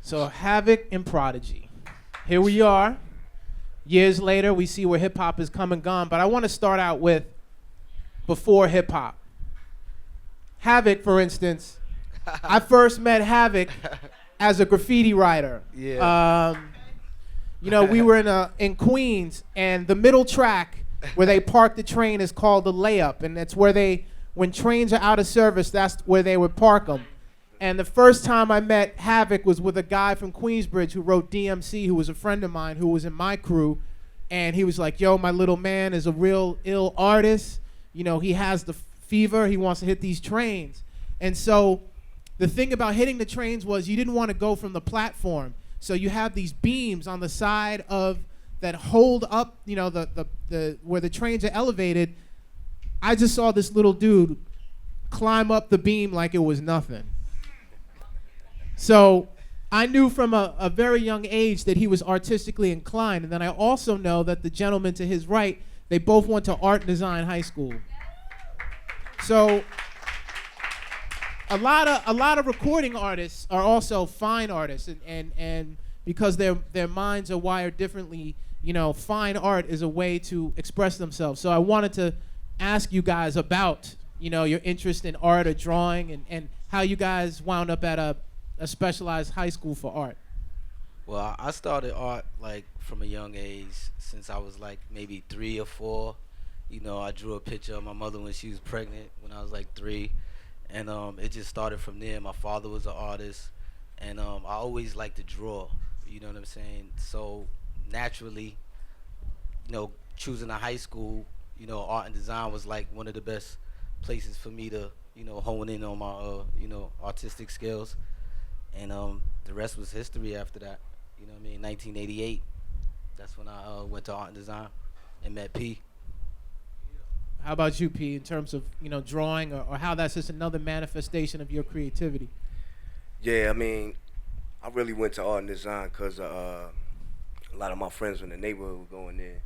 So Havoc and Prodigy. Here we are. Years later, we see where hip hop has come and gone. But I want to start out with before hip hop. Havoc, for instance, I first met Havoc as a graffiti writer. Yeah. We were in Queens, and the middle track where they park the train is called the layup, and that's where when trains are out of service, that's where they would park them. And the first time I met Havoc was with a guy from Queensbridge who wrote DMC, who was a friend of mine, who was in my crew. And he was like, yo, my little man is a real ill artist. You know, he has the fever. He wants to hit these trains. And so the thing about hitting the trains was you didn't want to go from the platform. So you have these beams on the side of that hold up, you know, the where the trains are elevated. I just saw this little dude climb up the beam like it was nothing. So I knew from a very young age that he was artistically inclined. And then I also know that the gentleman to his right, they both went to art and design high school. So a lot of recording artists are also fine artists, and because their minds are wired differently, you know, fine art is a way to express themselves. So I wanted to ask you guys about, you know, your interest in art or drawing, and how you guys wound up at a specialized high school for art. Well, I started art like from a young age, since I was like maybe 3 or 4. You know, I drew a picture of my mother when she was pregnant when I was like 3, and it just started from there. My father was an artist, and I always liked to draw. You know what I'm saying? So naturally, you know, choosing a high school, you know, art and design was like one of the best places for me to, you know, hone in on my you know, artistic skills. And the rest was history after that. You know what I mean? 1988, that's when I went to art and design and met P. How about you, P, in terms of, you know, drawing, or how that's just another manifestation of your creativity? Yeah, I mean, I really went to art and design because a lot of my friends in the neighborhood were going there.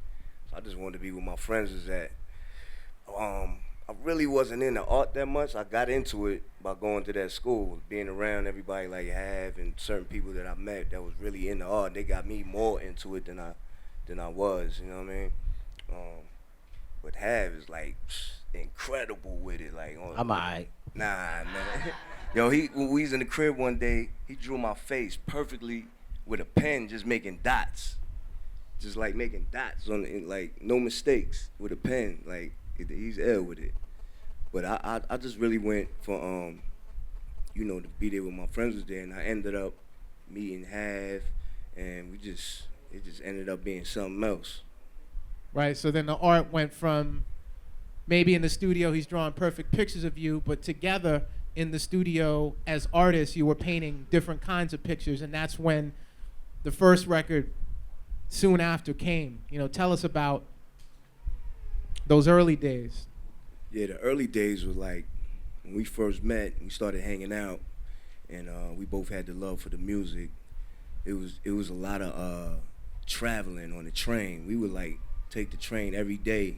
So I just wanted to be where my friends was at. I really wasn't into art that much. I got into it by going to that school, being around everybody like Have and certain people that I met that was really into art. They got me more into it than I was, you know what I mean? But Have is like incredible with it. Like, I'm alright. Nah. Yo, when we was in the crib one day, he drew my face perfectly with a pen, just making dots. Just like making dots on it, like no mistakes with a pen. Like, he's ill with it. But I just really went for you know, to be there with my friends was there, and I ended up meeting Have, and it just ended up being something else. Right, so then the art went from maybe in the studio he's drawing perfect pictures of you, but together in the studio as artists you were painting different kinds of pictures, and that's when the first record soon after came. You know, tell us about those early days. Yeah, the early days was like when we first met, we started hanging out, and we both had the love for the music. It was a lot of traveling on the train. We would like take the train every day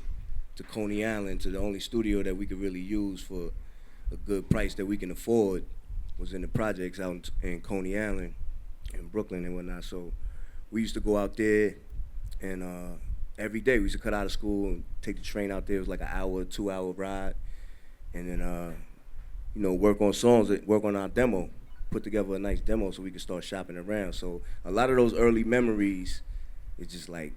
to Coney Island, to the only studio that we could really use for a good price that we can afford was in the projects out in Coney Island, in Brooklyn and whatnot. So we used to go out there, and every day we used to cut out of school and take the train out there. It was like an hour, 2-hour ride, and then you know, work on songs, work on our demo, put together a nice demo so we could start shopping around. So a lot of those early memories is just like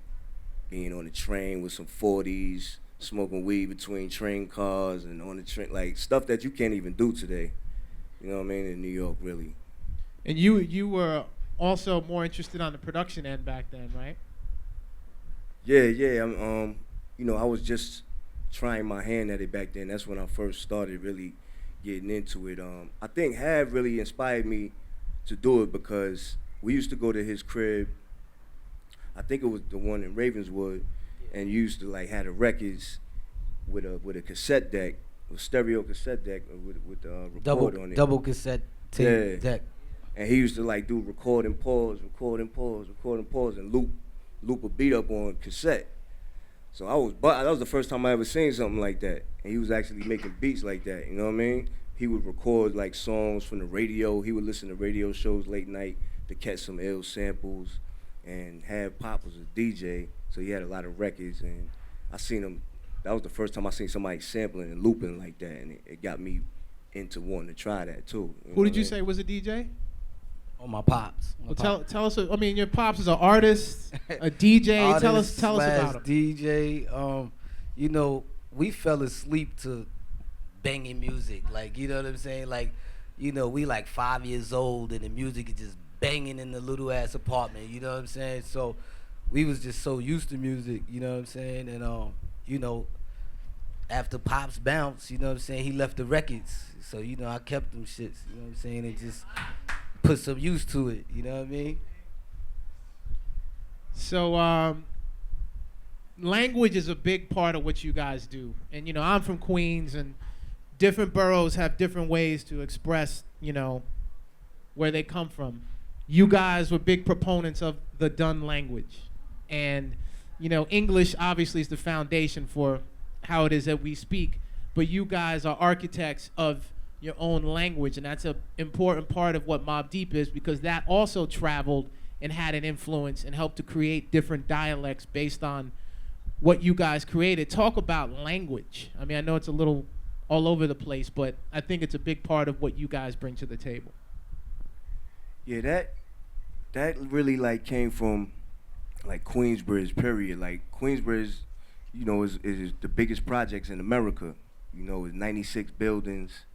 being on the train with some 40s, smoking weed between train cars and on the train, like stuff that you can't even do today. You know what I mean? In New York, really. And you were also more interested on the production end back then, right? Yeah. You know, I was just trying my hand at it back then. That's when I first started really getting into it. I think Have really inspired me to do it because we used to go to his crib. I think it was the one in Ravenswood, and used to like have the records with a cassette deck, a stereo cassette deck with the record on it. Double cassette tape deck. And he used to like do record and pause, and loop a beat up on cassette. So that was the first time I ever seen something like that. And he was actually making beats like that, you know what I mean? He would record like songs from the radio. He would listen to radio shows late night to catch some ill samples, and had Pop was a DJ, so he had a lot of records, and I seen him. That was the first time I seen somebody sampling and looping like that, and it got me into wanting to try that too. Who did you say was a DJ? On my pops. Well, tell us. I mean, your pops is an artist, a DJ. Artist tell us about him. DJ. You know, we fell asleep to banging music. Like, you know what I'm saying? Like, you know, we like 5 years old and the music is just banging in the little ass apartment. You know what I'm saying? So we was just so used to music. You know what I'm saying? And you know, after Pops bounced, you know what I'm saying, he left the records. So, you know, I kept them shits. You know what I'm saying? And just put some use to it. You know what I mean? So, language is a big part of what you guys do. And, you know, I'm from Queens, and different boroughs have different ways to express, you know, where they come from. You guys were big proponents of the Dunn language. And, you know, English obviously is the foundation for how it is that we speak. But you guys are architects of your own language, and that's an important part of what Mobb Deep is, because that also traveled and had an influence and helped to create different dialects based on what you guys created. Talk about language. I mean, I know it's a little all over the place, but I think it's a big part of what you guys bring to the table. Yeah, that really like came from like Queensbridge, period. Like Queensbridge, you know, is the biggest projects in America. You know, it's 96 buildings,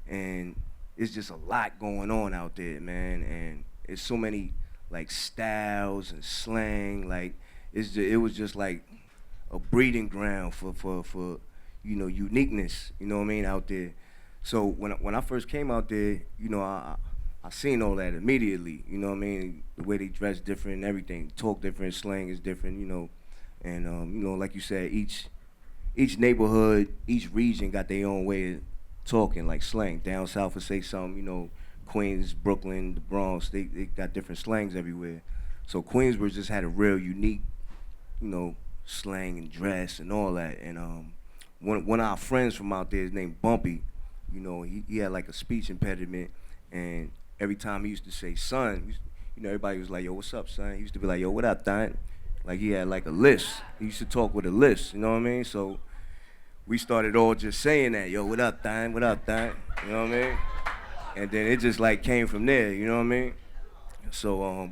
and it's just a lot going on out there, man. And it's so many like styles and slang. Like it was just like a breeding ground for you know, uniqueness. You know what I mean, out there. So when I first came out there, you know, I seen all that immediately. You know what I mean, the way they dress different, everything, talk different, slang is different. You know, and you know, like you said, each neighborhood, each region got their own way of talking, like slang. Down south would say something, you know, Queens, Brooklyn, the Bronx, they got different slangs everywhere. So Queensbridge just had a real unique, you know, slang and dress and all that. And one of our friends from out there is named Bumpy. You know, he had like a speech impediment, and every time he used to say son, you know, everybody was like, yo, what's up, son? He used to be like, yo, what up, Dunn? Like he had like a list. He used to talk with a list, you know what I mean? So we started all just saying that, yo, what up, Dunn? What up, Dunn? You know what I mean? And then it just like came from there, you know what I mean? So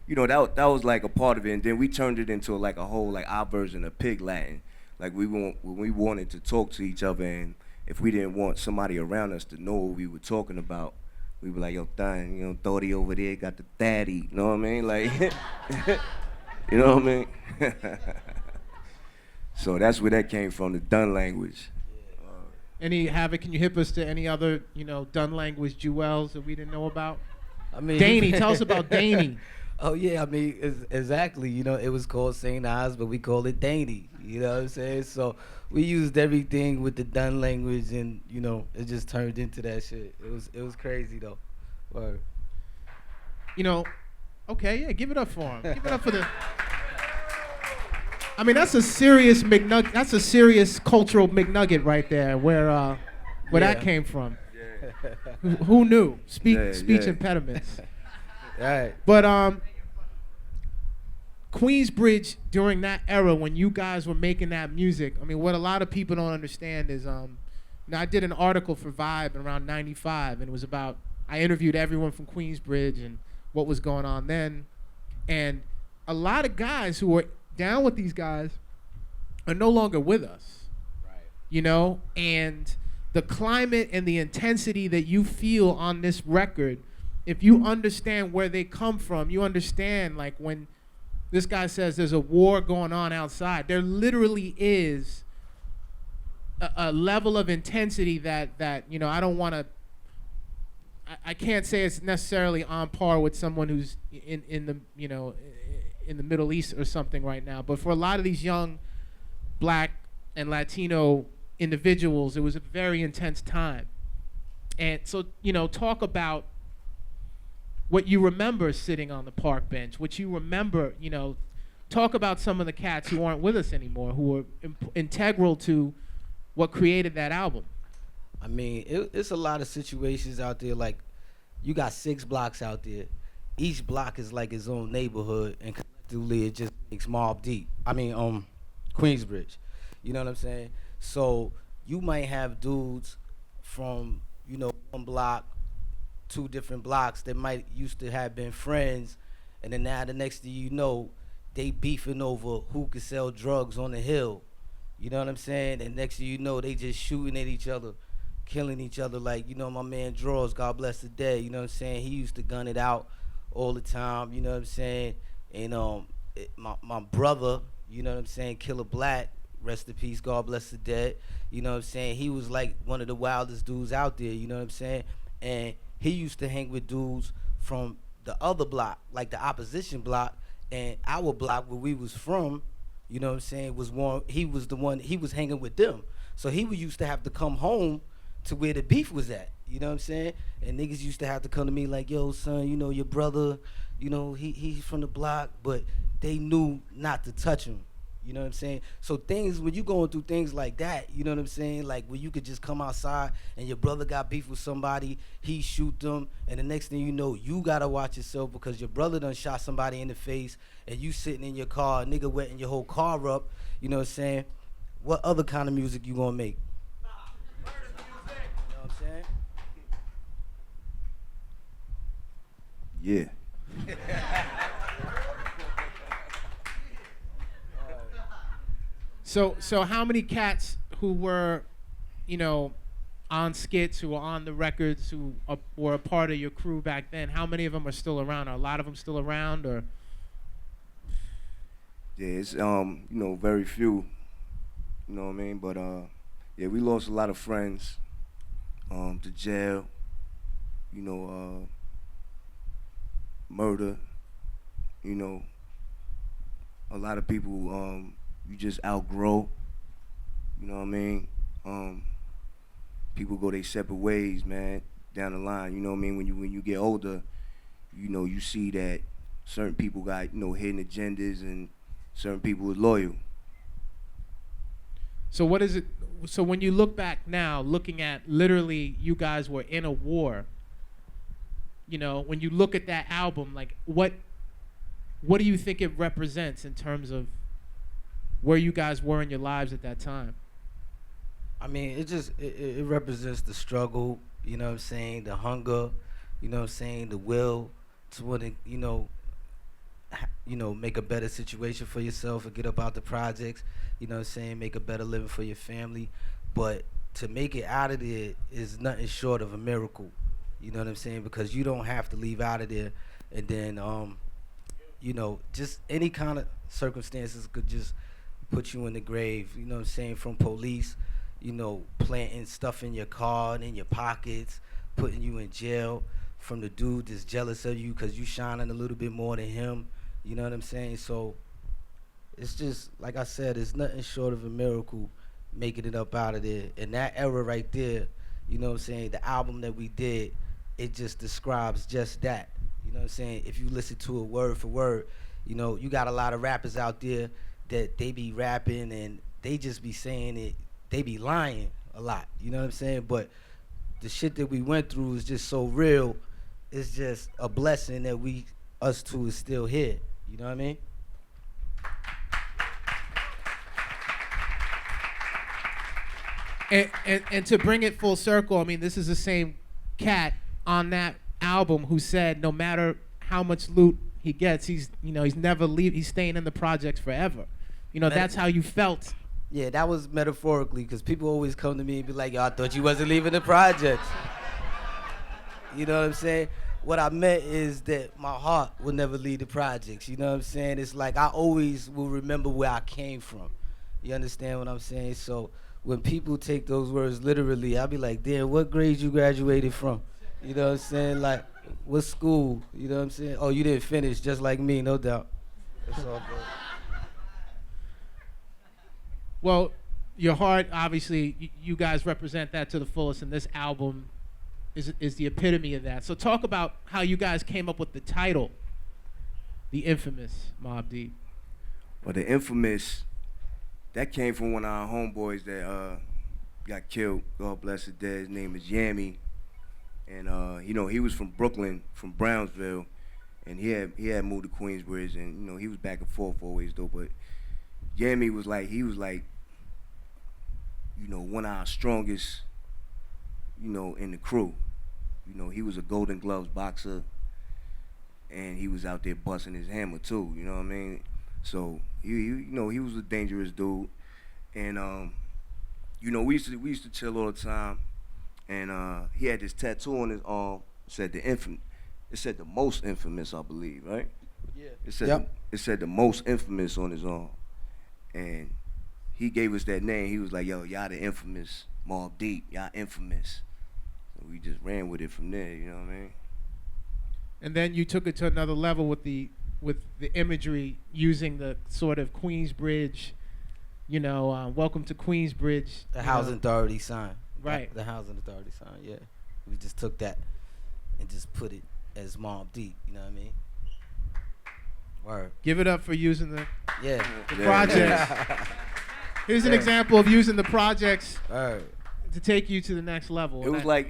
you know, that was like a part of it, and then we turned it into like a whole like our version of Pig Latin. Like when we wanted to talk to each other, and if we didn't want somebody around us to know what we were talking about, we were like, yo, Dunn, you know, Thordy over there got the daddy, you know what I mean? Like, you know what I mean? So that's where that came from, the Dunn language. Any Havoc? Can you hip us to any other, you know, Dunn language jewels that we didn't know about? I mean, Danny, tell us about Danny. Oh yeah, I mean, exactly. You know, it was called St. Oz, but we call it Danny. You know what I'm saying? So we used everything with the Dunn language, and you know, it just turned into that shit. It was crazy though. Word. You know, okay, yeah, give it up for him. Give it up for the. I mean, that's a serious McNugget. That's a serious cultural McNugget right there, where that came from. Yeah. Who knew? Speech impediments. Right. But Queensbridge during that era when you guys were making that music, I mean, what a lot of people don't understand is, now I did an article for Vibe around '95, and it was about, I interviewed everyone from Queensbridge and what was going on then, and a lot of guys who were down with these guys are no longer with us. Right. You know, and the climate and the intensity that you feel on this record, if you understand where they come from, you understand, like, when this guy says there's a war going on outside, there literally is a level of intensity that you know, I don't want to, I can't say it's necessarily on par with someone who's in the, you know, in the Middle East or something right now, but for a lot of these young Black and Latino individuals, it was a very intense time. And so, you know, talk about what you remember sitting on the park bench, what you remember, you know, talk about some of the cats who aren't with us anymore, who were integral to what created that album. I mean, it's a lot of situations out there. Like, you got 6 blocks out there. each block is like its own neighborhood, and collectively it just makes Mobb Deep. I mean, Queensbridge. You know what I'm saying? So you might have dudes from, you know, one block, two different blocks that might used to have been friends, and then now the next thing you know, they beefing over who could sell drugs on the hill. You know what I'm saying? And next thing you know, they just shooting at each other, killing each other. Like, you know, my man Draws, God bless the dead, you know what I'm saying? He used to gun it out all the time, you know what I'm saying? And my brother, you know what I'm saying, Killer Black, rest in peace, God bless the dead, you know what I'm saying? He was like one of the wildest dudes out there, you know what I'm saying? And he used to hang with dudes from the other block, like the opposition block, and our block where we was from, you know what I'm saying, was one, he was the one, he was hanging with them. So he would used to have to come home to where the beef was at, you know what I'm saying? And niggas used to have to come to me like, yo, son, you know, your brother, you know, he's from the block, but they knew not to touch him. You know what I'm saying? So things, when you going through things like that, you know what I'm saying? Like when you could just come outside and your brother got beef with somebody, he shoot them, and the next thing you know, you gotta watch yourself because your brother done shot somebody in the face, and you sitting in your car, a nigga wetting your whole car up, you know what I'm saying? What other kind of music you gonna make? You know what I'm saying? Yeah. So how many cats who were, you know, on skits, who were on the records, who were a part of your crew back then, how many of them are still around? Are a lot of them still around, or? Yeah, it's you know, very few. You know what I mean? But yeah, we lost a lot of friends to jail, you know, murder, you know, a lot of people you just outgrow, you know what I mean? People go their separate ways, man, down the line, you know what I mean? When you get older, you know, you see that certain people got, you know, hidden agendas and certain people are loyal. So what is it? So when you look back now, looking at literally you guys were in a war, you know, when you look at that album, like what do you think it represents in terms of where you guys were in your lives at that time? I mean, it represents the struggle, you know what I'm saying, the hunger, you know what I'm saying, the will to want to, you know, make a better situation for yourself and get up out the projects, you know what I'm saying, make a better living for your family. But to make it out of there is nothing short of a miracle, you know what I'm saying, because you don't have to leave out of there and then, you know, just any kind of circumstances could just put you in the grave, you know what I'm saying, from police, you know, planting stuff in your car and in your pockets, putting you in jail, from the dude that's jealous of you because you shining a little bit more than him, you know what I'm saying? So it's just, like I said, it's nothing short of a miracle making it up out of there. And that era right there, you know what I'm saying, the album that we did, it just describes just that, you know what I'm saying? If you listen to it word for word, you know, you got a lot of rappers out there that they be rapping and they just be saying it, they be lying a lot, you know what I'm saying? But the shit that we went through is just so real, it's just a blessing that us two is still here, you know what I mean? And to bring it full circle, I mean, this is the same cat on that album who said no matter how much loot he gets, he's staying in the projects forever. You know, that's how you felt. Yeah, that was metaphorically, because people always come to me and be like, yo, I thought you wasn't leaving the projects. You know what I'm saying? What I meant is that my heart will never leave the projects. You know what I'm saying? It's like I always will remember where I came from. You understand what I'm saying? So when people take those words literally, I'll be like, damn, what grade you graduated from? You know what I'm saying? Like, what school? You know what I'm saying? Oh, you didn't finish, just like me, no doubt. It's all good. Well, your heart, obviously, you guys represent that to the fullest, and this album is the epitome of that. So talk about how you guys came up with the title, the infamous Mobb Deep. Well, the infamous, that came from one of our homeboys that got killed. God bless the dead. His name is Yammy. And, you know, he was from Brooklyn, from Brownsville. and he had moved to Queensbridge, and he was back and forth always though. But Yami was like one of our strongest, in the crew. He was a Golden Gloves boxer, and he was out there busting his hammer too. You know what I mean? So he was a dangerous dude, and we used to chill all the time, and he had this tattoo on his arm. It said the most infamous, I believe, right? Yeah. It said the most infamous on his arm, and he gave us that name. He was like, "Yo, y'all the infamous Mobb Deep. Y'all infamous." So we just ran with it from there. You know what I mean? And then you took it to another level with the imagery, using the sort of Queensbridge, welcome to Queensbridge. The housing authority sign. Right. The housing authority sign, yeah. We just took that and just put it as Mobb Deep, you know what I mean? Word. Give it up for using the Yeah. projects. Here's an example of using the projects Word. to take you to the next level. It was like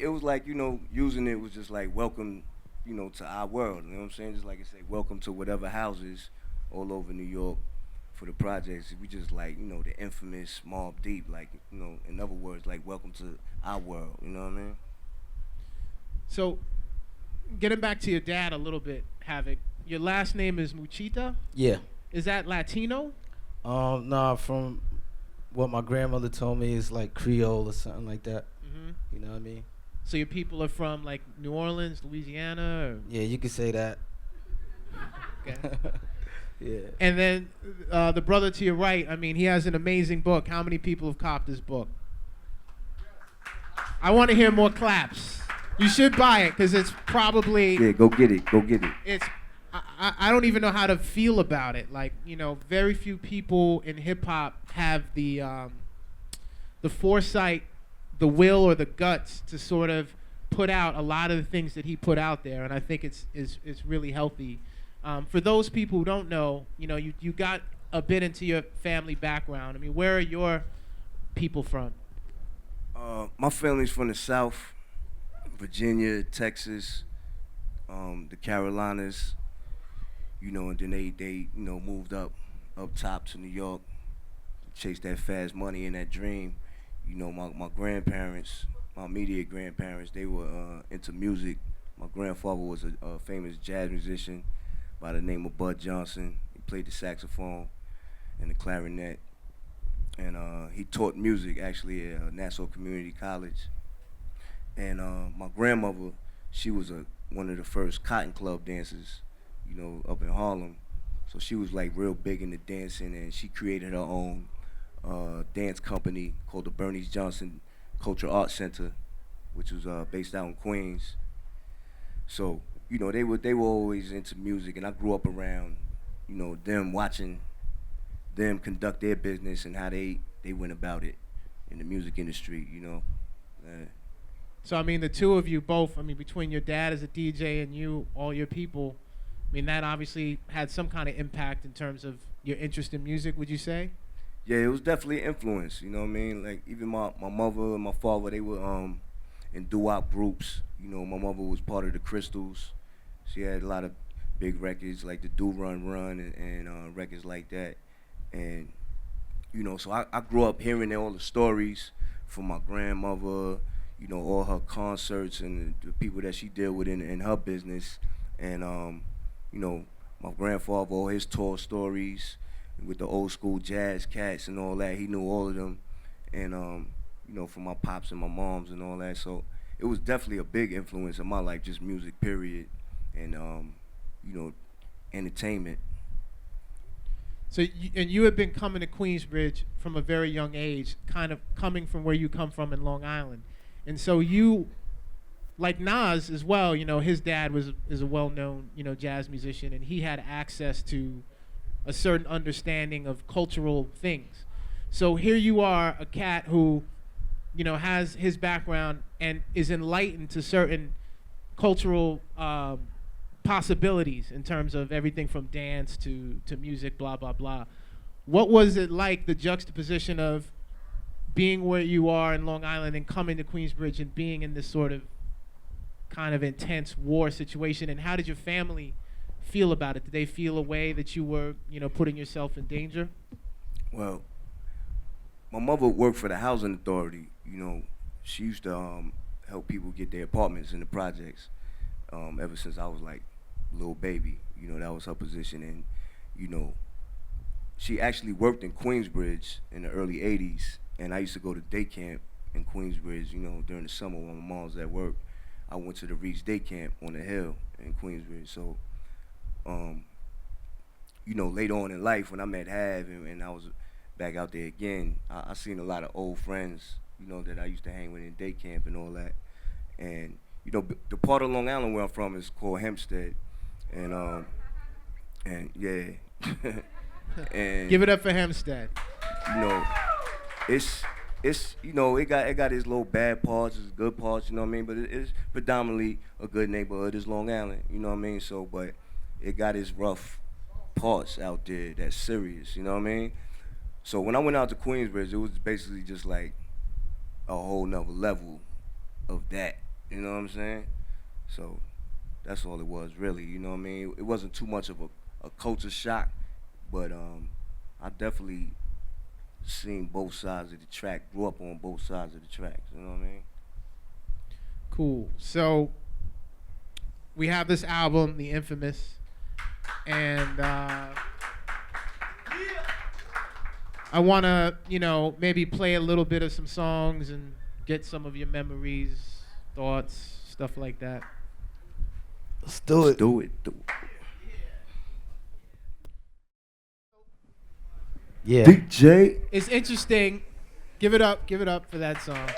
using it was just like welcome, to our world. You know what I'm saying? Just like I say, welcome to whatever houses all over New York for the projects. We just like the infamous Mobb Deep. Like in other words, like welcome to our world. You know what I mean? So, getting back to your dad a little bit, Havoc. Your last name is Muchita. Yeah. Is that Latino? No, from what my grandmother told me is like Creole or something like that. Mm-hmm. You know what I mean? So your people are from like New Orleans, Louisiana, or? Yeah, you could say that. Okay. Yeah. And then the brother to your right, I mean, he has an amazing book. How many people have copped this book? I want to hear more claps. You should buy it because it's probably. Yeah, go get it. Go get it. It's. I don't even know how to feel about it. Like, very few people in hip hop have the foresight, the will, or the guts to sort of put out a lot of the things that he put out there, and I think it's really healthy. For those people who don't know, you got a bit into your family background. I mean, where are your people from? My family's from the South, Virginia, Texas, the Carolinas, and then they moved up top to New York, chased that fast money and that dream. My grandparents, my immediate grandparents, they were into music. My grandfather was a famous jazz musician by the name of Bud Johnson. He played the saxophone and the clarinet, and he taught music actually at Nassau Community College. And my grandmother, she was one of the first Cotton Club dancers, up in Harlem. So she was like real big into dancing, and she created her own dance company called the Bernice Johnson Cultural Arts Center, which was based out in Queens. So they were always into music, and I grew up around them, watching them conduct their business and how they went about it in the music industry. So, I mean, the two of you both, between your dad as a DJ and you, all your people, that obviously had some kind of impact in terms of your interest in music, would you say? Yeah, it was definitely an influence, Like, even my mother and my father, they were in doo-wop groups. My mother was part of the Crystals. She had a lot of big records, like the Do Run Run and records like that. And, so I grew up hearing all the stories from my grandmother, all her concerts and the people that she dealt with in her business. And, my grandfather, all his tour stories with the old school jazz cats and all that. He knew all of them. And, from my pops and my moms and all that. So it was definitely a big influence in my life, just music, period. And, entertainment. So, you had been coming to Queensbridge from a very young age, kind of coming from where you come from in Long Island. And so you, like Nas as well, his dad is a well-known, jazz musician, and he had access to a certain understanding of cultural things. So here you are, a cat who, has his background and is enlightened to certain cultural possibilities in terms of everything from dance to music, blah, blah, blah. What was it like, the juxtaposition of being where you are in Long Island and coming to Queensbridge and being in this sort of kind of intense war situation? And how did your family feel about it? Did they feel a way that you were, putting yourself in danger? Well, my mother worked for the housing authority. She used to help people get their apartments in the projects ever since I was like a little baby. That was her position. And, she actually worked in Queensbridge in the early 80s. And I used to go to day camp in Queensbridge, during the summer when my mom was at work. I went to the Reach Day Camp on the hill in Queensbridge. So, later on in life when I met Hav and I was back out there again, I seen a lot of old friends, that I used to hang with in day camp and all that. And, the part of Long Island where I'm from is called Hempstead. And yeah. And give it up for Hempstead. It's it got its little bad parts, its good parts, but it's predominantly a good neighborhood. It's Long Island, so but it got its rough parts out there that's serious, So when I went out to Queensbridge, it was basically just like a whole nother level of that, So that's all it was really, It wasn't too much of a culture shock, but I definitely seen both sides of the track, grew up on both sides of the tracks, Cool. So we have this album, The Infamous, and I want to, maybe play a little bit of some songs and get some of your memories, thoughts, stuff like that. Let's do it. Do it. Yeah. DJ. It's interesting. Give it up for that song.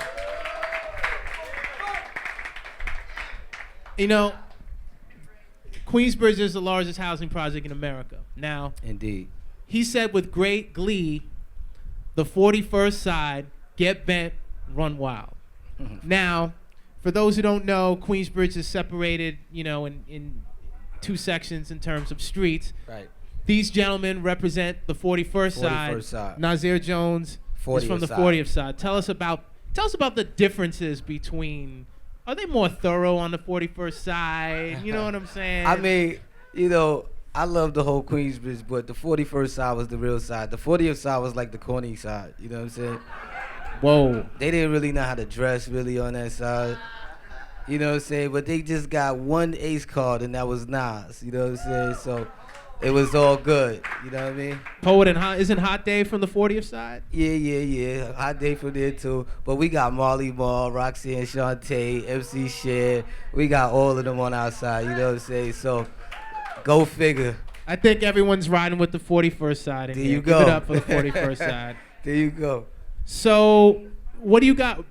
Queensbridge is the largest housing project in America. Now, Indeed. he said with great glee, the 41st side, get bent, run wild. Now, for those who don't know, Queensbridge is separated, in two sections in terms of streets. Right. These gentlemen represent the 41st side. Nazir Jones is from the 40th side. Tell us about the differences between. Are they more thorough on the 41st side? You know what I'm saying? I mean, I love the whole Queensbridge, but the 41st side was the real side. The 40th side was like the corny side. You know what I'm saying? Whoa. They didn't really know how to dress really on that side. You know what I'm saying? But they just got one ace card, and that was Nas. You know what I'm saying? So it was all good. You know what I mean? Poet and isn't Hot Day from the 40th side? Yeah. Hot Day from there too. But we got Marley Marl, Roxanne Shante, MC Sher. We got all of them on our side. You know what I'm saying? So go figure. I think everyone's riding with the 41st side. There you go. Give it up for the 41st side. There you go. So what do you got,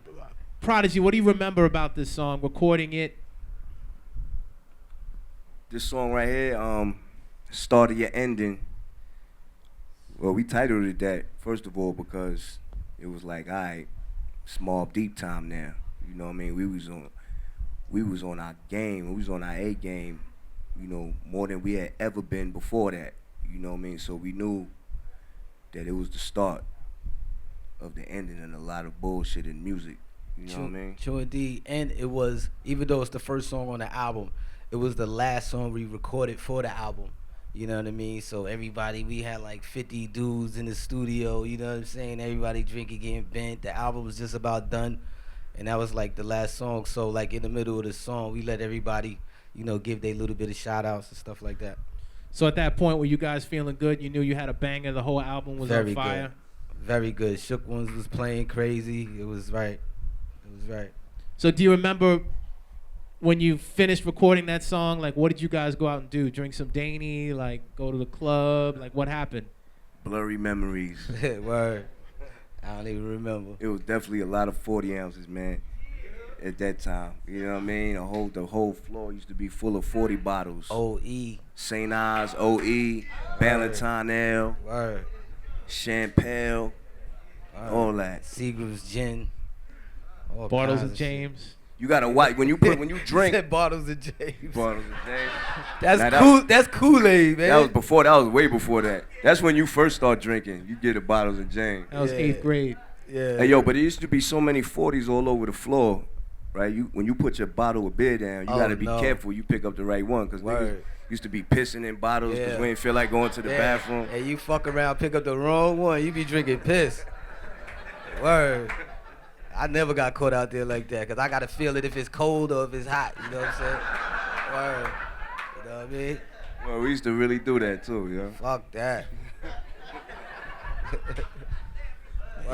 Prodigy? What do you remember about this song, recording it? This song right here, Start of Your Ending. Well, we titled it that, first of all, because it was like, all right, it's Mobb Deep time now. You know what I mean? We was on our game. We was on our A game, more than we had ever been before that. You know what I mean? So we knew that it was the start of the ending and a lot of bullshit in music. You know what I mean? True indeed. And it was, even though it's the first song on the album, it was the last song we recorded for the album. You know what I mean? So everybody, we had like 50 dudes in the studio, you know what I'm saying? Everybody drinking, getting bent. The album was just about done. And that was like the last song. So like in the middle of the song, we let everybody, give their little bit of shout outs and stuff like that. So at that point, were you guys feeling good? You knew you had a banger. The whole album was on fire. Very good. Shook Ones was playing crazy. It was right. So do you remember when you finished recording that song, like what did you guys go out and do? Drink some Danny, like go to the club? Like what happened? Blurry memories. Word. I don't even remember. It was definitely a lot of 40 ounces, man, at that time. You know what I mean? The whole floor used to be full of 40 bottles. OE. St. Ives, OE, Ballantine Ale. Word. Champagne, all that. Seagram's gin. Bottles of James. You gotta watch when you drink. Said bottles of James. Bottles of James. That's cool. That's Kool-Aid, man. That was way before that. That's when you first start drinking. You get the bottles of James. That was 8th grade. Yeah. Hey yo, but there used to be so many 40s all over the floor. right? When you put your bottle of beer down, you gotta be careful. You pick up the right one, cause niggas used to be pissing in bottles because we ain't feel like going to the bathroom. And you fuck around, pick up the wrong one, you be drinking piss. Word. I never got caught out there like that, because I got to feel it if it's cold or if it's hot, you know what I'm saying? Word. You know what I mean? Well, we used to really do that too, yo. Fuck that.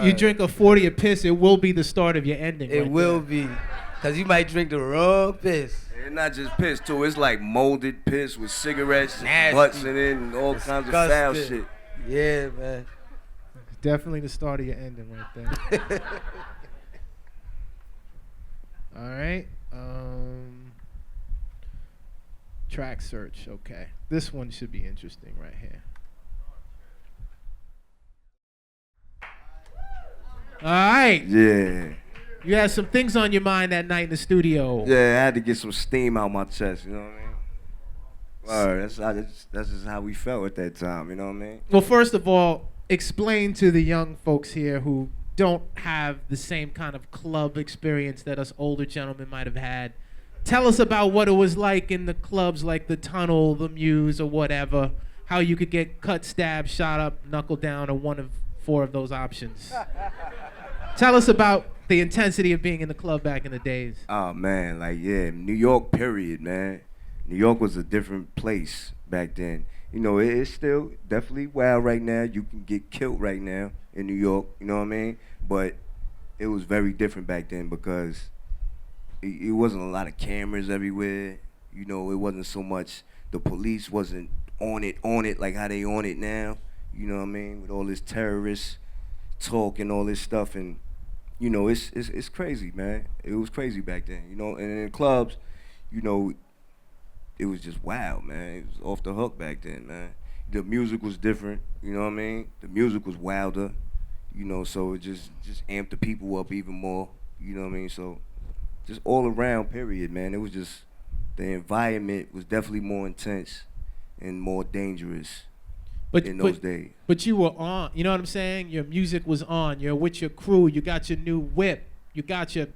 You drink a 40 of piss, it will be the start of your ending. It will be. Because you might drink the wrong piss. And not just piss too, it's like molded piss with cigarettes, Nasty. butts in it, and all kinds of foul shit. Yeah, man. Definitely the start of your ending right there. All right. Track search, okay. This one should be interesting right here. All right. Yeah. You had some things on your mind that night in the studio. Yeah, I had to get some steam out my chest, you know what I mean? That's just how we felt at that time, you know what I mean? Well, first of all, explain to the young folks here who don't have the same kind of club experience that us older gentlemen might have had. Tell us about what it was like in the clubs like the Tunnel, the Muse, or whatever. How you could get cut, stabbed, shot up, knuckle down, or one of 4 of those options. Tell us about the intensity of being in the club back in the days. Oh, man, like, yeah, New York, period, man. New York was a different place back then. You know, it's still definitely wild right now. You can get killed right now in New York, you know what I mean? But it was very different back then because it wasn't a lot of cameras everywhere. You know, it wasn't so much, the police wasn't on it like how they on it now. You know what I mean? With all this terrorist talk and all this stuff, and you know, it's crazy, man. It was crazy back then, you know. And in clubs, you know, it was just wild, man. It was off the hook back then, man. The music was different, you know what I mean? The music was wilder, you know, so it just amped the people up even more, you know what I mean? So just all around, period, man. It was just, the environment was definitely more intense and more dangerous in those days. But you were on, you know what I'm saying? Your music was on. You're with your crew. You got your new whip. You got your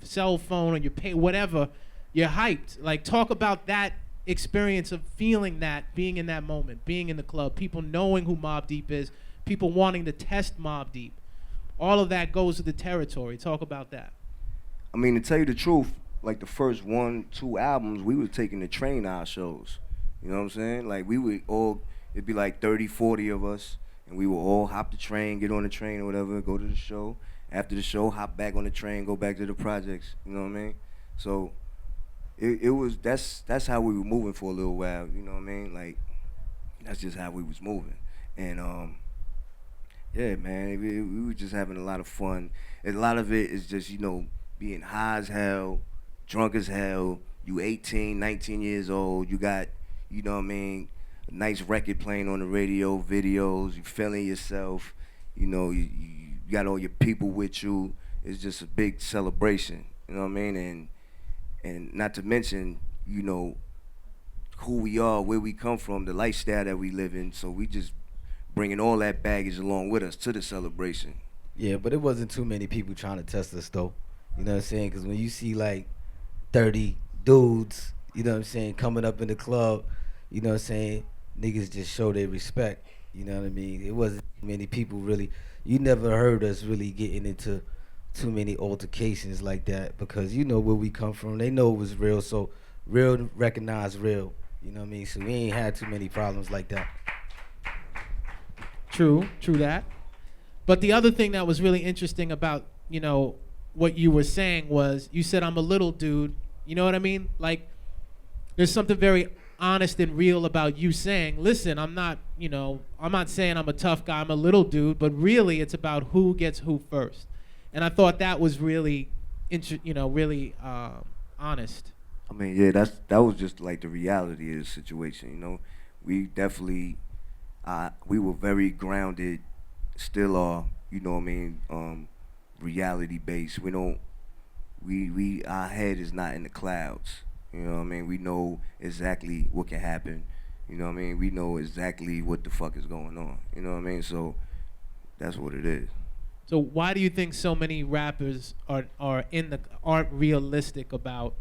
cell phone or your pay, whatever. You're hyped. Like, talk about that experience of feeling that, being in that moment, being in the club, people knowing who Mobb Deep is, people wanting to test Mobb Deep. All of that goes to the territory. Talk about that. I mean, to tell you the truth, like the first 1-2 albums, we were taking the train to our shows. You know what I'm saying? Like, we would all, it'd be like 30, 40 of us, and we would all hop the train, get on the train or whatever, go to the show. After the show, hop back on the train, go back to the projects. You know what I mean? So it was, that's how we were moving for a little while. You know what I mean? Like, that's just how we was moving. And yeah, man, we were just having a lot of fun. And a lot of it is just, you know, being high as hell, drunk as hell. You 18, 19 years old. You got, you know what I mean, a nice record playing on the radio, videos. You feeling yourself. You know, you got all your people with you. It's just a big celebration. You know what I mean? And not to mention, you know, who we are, where we come from, the lifestyle that we live in. So we just bringing all that baggage along with us to the celebration. Yeah, but it wasn't too many people trying to test us, though. You know what I'm saying? Because when you see, like, 30 dudes, you know what I'm saying, coming up in the club, you know what I'm saying, niggas just show their respect. You know what I mean? It wasn't many people really. You never heard us really getting into too many altercations like that because you know where we come from. They know it was real, so real recognize real. You know what I mean? So we ain't had too many problems like that. True that. But the other thing that was really interesting about, you know, what you were saying was, you said, I'm a little dude. You know what I mean? Like, there's something very honest and real about you saying, listen, I'm not saying I'm a tough guy, I'm a little dude, but really it's about who gets who first. And I thought that was really, really honest. I mean, yeah, that was just like the reality of the situation, you know? We definitely, we were very grounded, still are, you know what I mean, reality based. Our head is not in the clouds. You know what I mean? We know exactly what can happen. You know what I mean? We know exactly what the fuck is going on. You know what I mean? So that's what it is. So why do you think so many rappers aren't realistic about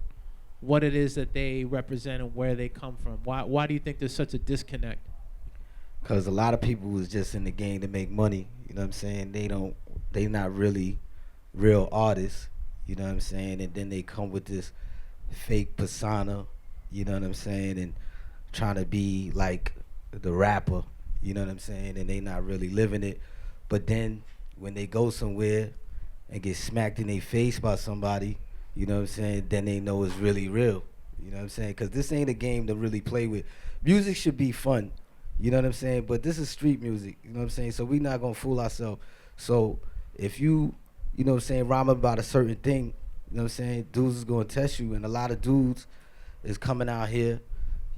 what it is that they represent and where they come from? Why do you think there's such a disconnect? Because a lot of people was just in the game to make money. You know what I'm saying? They not really real artists. You know what I'm saying? And then they come with this fake persona. You know what I'm saying? And trying to be like the rapper. You know what I'm saying? And they not really living it. But then when they go somewhere and get smacked in their face by somebody, you know what I'm saying, then they know it's really real. You know what I'm saying? Because this ain't a game to really play with. Music should be fun. You know what I'm saying? But this is street music. You know what I'm saying? So we not going to fool ourselves. So if you know what I'm saying, rhyme about a certain thing, you know what I'm saying, dudes is going to test you. And a lot of dudes is coming out here,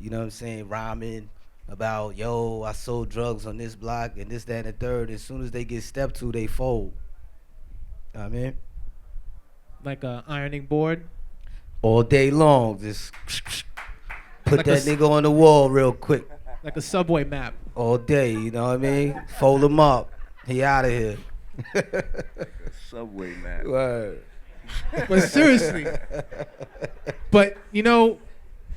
you know what I'm saying, rhyming about, yo, I sold drugs on this block and this, that, and the third. As soon as they get stepped to, they fold. You know what I mean? Like a ironing board? All day long, just put like that nigga on the wall real quick. Like a subway map. All day, you know what I mean? Fold him up. He out of here. Like a subway map. Word. But seriously. But, you know,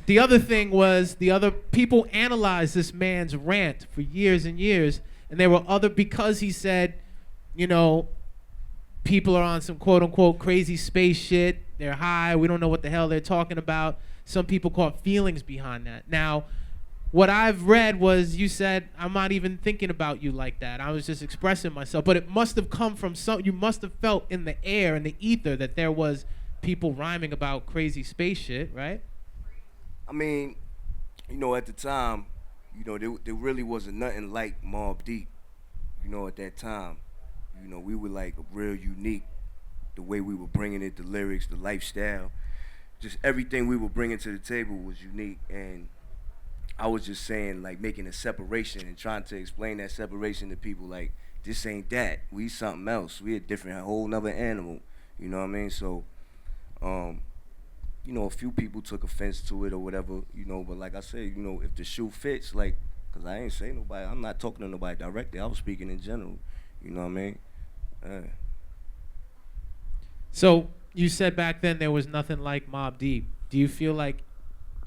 the other thing was the other people analyzed this man's rant for years and years. And there were because he said, you know, people are on some quote unquote crazy space shit. They're high. We don't know what the hell they're talking about. Some people caught feelings behind that. Now, what I've read was you said, I'm not even thinking about you like that. I was just expressing myself. But it must have come from you must have felt in the air, in the ether, that there was people rhyming about crazy space shit, right? I mean, you know, at the time, you know, there really wasn't nothing like Mobb Deep, you know, at that time. You know, we were like real unique, the way we were bringing it, the lyrics, the lifestyle, just everything we were bringing to the table was unique. And I was just saying, like, making a separation and trying to explain that separation to people, like, this ain't that. We something else. We a different, a whole nother animal. You know what I mean? So, you know, a few people took offense to it or whatever, you know, but like I said, you know, if the shoe fits, like, because I ain't saying nobody, I'm not talking to nobody directly. I was speaking in general. You know what I mean? So you said back then there was nothing like Mobb Deep. Do you feel like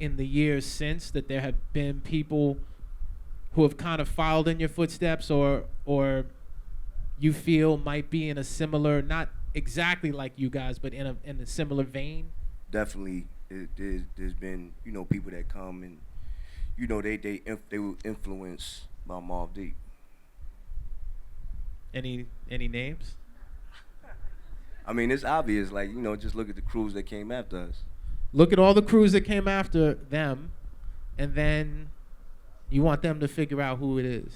in the years since that there have been people who have kind of followed in your footsteps or you feel might be in a similar, not exactly like you guys, but in a similar vein? Definitely, there's been, you know, people that come and, you know, they were influenced by Mobb Deep. Any names? I mean, it's obvious. Like, you know, just look at the crews that came after us. Look at all the crews that came after them, and then you want them to figure out who it is.